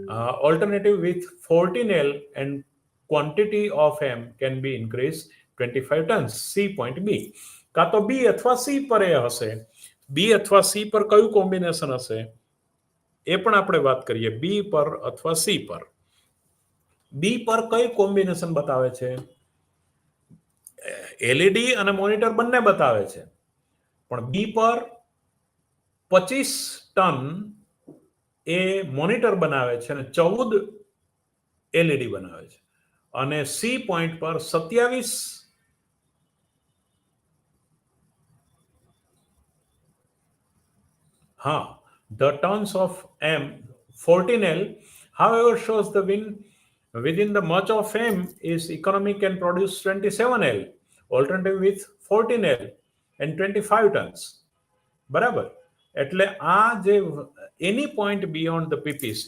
A: alternative with 14 L and quantity of M can be increased 25 tons. C point B. કાં તો બી અથવા C પર એ હશે. બી અથવા C પર કયું combination હશે એ પણ આપણે વાત કરીએ. બી પર અથવા સી પર. બી પર કઈ કોમ્બિનેશન બતાવે છે? એલઈડી અને મોનિટર બંને બતાવે છે, પણ બી પર 25 ટન એ મોનિટર બનાવે છે અને 14 એલઈડી બનાવે છે. અને સી પોઈન્ટ પર 27 the tons of M 14L, however, shows the within the much of M is economy can produce 27L, alternative with 14L and 25 tons. બરાબર. એટલે આ જે any point beyond the PPC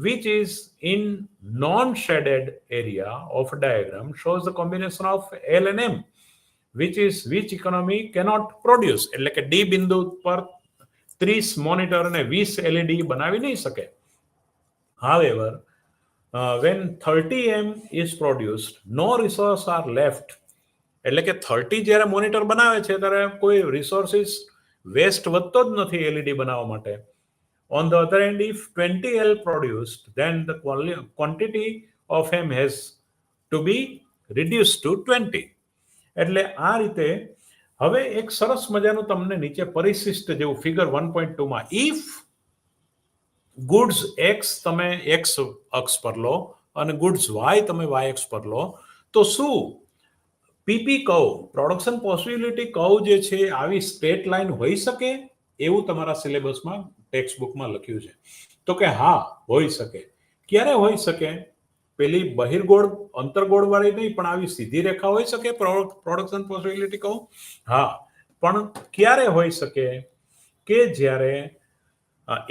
A: which is in non-shaded area of a diagram shows the combination of L and M which economy cannot produce. એટલે કે D બિંદુ પર 30 monitor અને 20 LED બનાવી નહીં શકે. However, when 30 M is produced, no resources are left. એટલે કે 30 જ્યારે મોનિટર બનાવે છે ત્યારે કોઈ રિસોર્સિસ વેસ્ટ વધતો જ નથી એલઈડી બનાવવા માટે. On the other hand, if 20 L produced, then the quantity of M has to be reduced to 20. એટલે આ રીતે હવે એક સરસ મજાનું તમને નીચે પરિશિષ્ટ જેવું ફિગર 1.2 માં ઇફ ગુડ્સ એક્સ તમે એક્સ અક્ષ પર લો અને ગુડ્સ વાય તમે વાય અક્ષ પર લો તો શું PP curve production possibility curve જે છે આવી સ્ટ્રેટ લાઈન હોઈ શકે? એવું તમારા સિલેબસમાં ટેક્સ્ટ બુકમાં લખ્યું છે. તો કે હા, હોઈ શકે. ક્યારે હોઈ શકે? પેલી બહિર્ગોળ અંતર્ગોળ વાળી નહીં, પણ આવી સીધી રેખા હોઈ શકે પ્રોડક્શન પોસિબિલિટી કહું? હા, પણ ક્યારે હોઈ શકે? કે જ્યારે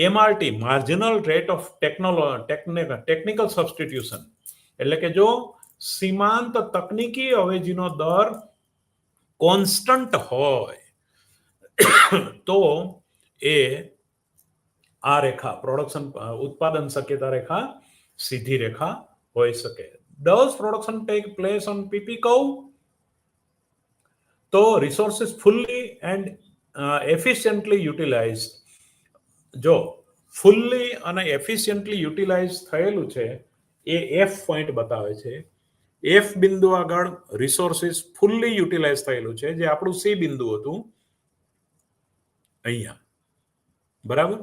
A: MRT marginal rate of technical substitution, એટલે કે જો સીમાંત તકનીકી અવેજીનો દર કોન્સ્ટન્ટ હોય તો એ આ રેખા પ્રોડક્શન ઉત્પાદન શક્યતા રેખા સીધી રેખા હોઈ શકે. Does production take place on PP curve? તો રિસોર્સિસ ફુલ્લી એન્ડ એફિશિયન્ટલી યુટિલાઇઝડ. જો ફુલ્લી અને એફિશિયન્ટલી યુટિલાઇઝ થયેલું છે એ એફ પોઈન્ટ બતાવે છે. એફ બિંદુ આગળ રિસોર્સિસ ફુલ્લી યુટિલાઇઝ થયેલું છે, જે આપણું સી બિંદુ હતું અહીંયા. બરાબર.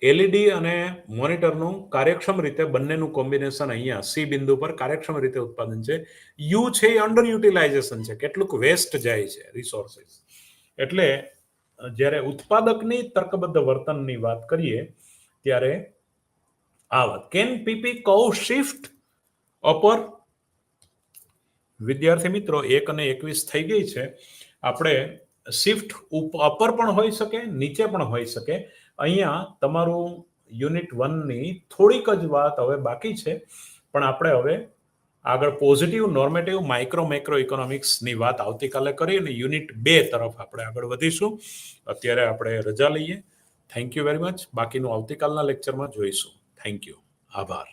A: એલઈડી અને મોનિટરનું કાર્યક્ષમ રીતે બંનેનું કોમ્બિનેશન અહીંયા સી બિંદુ પર કાર્યક્ષમ રીતે ઉત્પાદન છે. યુ છે એ અંડર યુટિલાઇઝેશન છે, કેટલુંક વેસ્ટ જાય છે રિસોર્સિસ. એટલે જ્યારે ઉત્પાદકની તર્કબદ્ધ વર્તનની વાત કરીએ ત્યારે આ વાત. Can PP curve shift upper? વિદ્યાર્થી મિત્રો 1 અને 21 થઈ ગઈ છે. આપણે શિફ્ટ અપર પણ હોઈ શકે, નીચે પણ હોઈ શકે. અહીંયા તમારું યુનિટ 1 ની થોડીક જ વાત હવે બાકી છે, પણ આપણે હવે આગળ પોઝિટિવ, નોર્મેટિવ, માઇક્રો મેક્રો ઇકોનોમિક્સની વાત આવતીકાલે કરી અને યુનિટ 2 તરફ આપણે આગળ વધીશું. અત્યારે આપણે રજા લઈએ. Thank you very much. બાકીનું આવતીકાલના લેક્ચરમાં જોઈશું. Thank you. આભાર.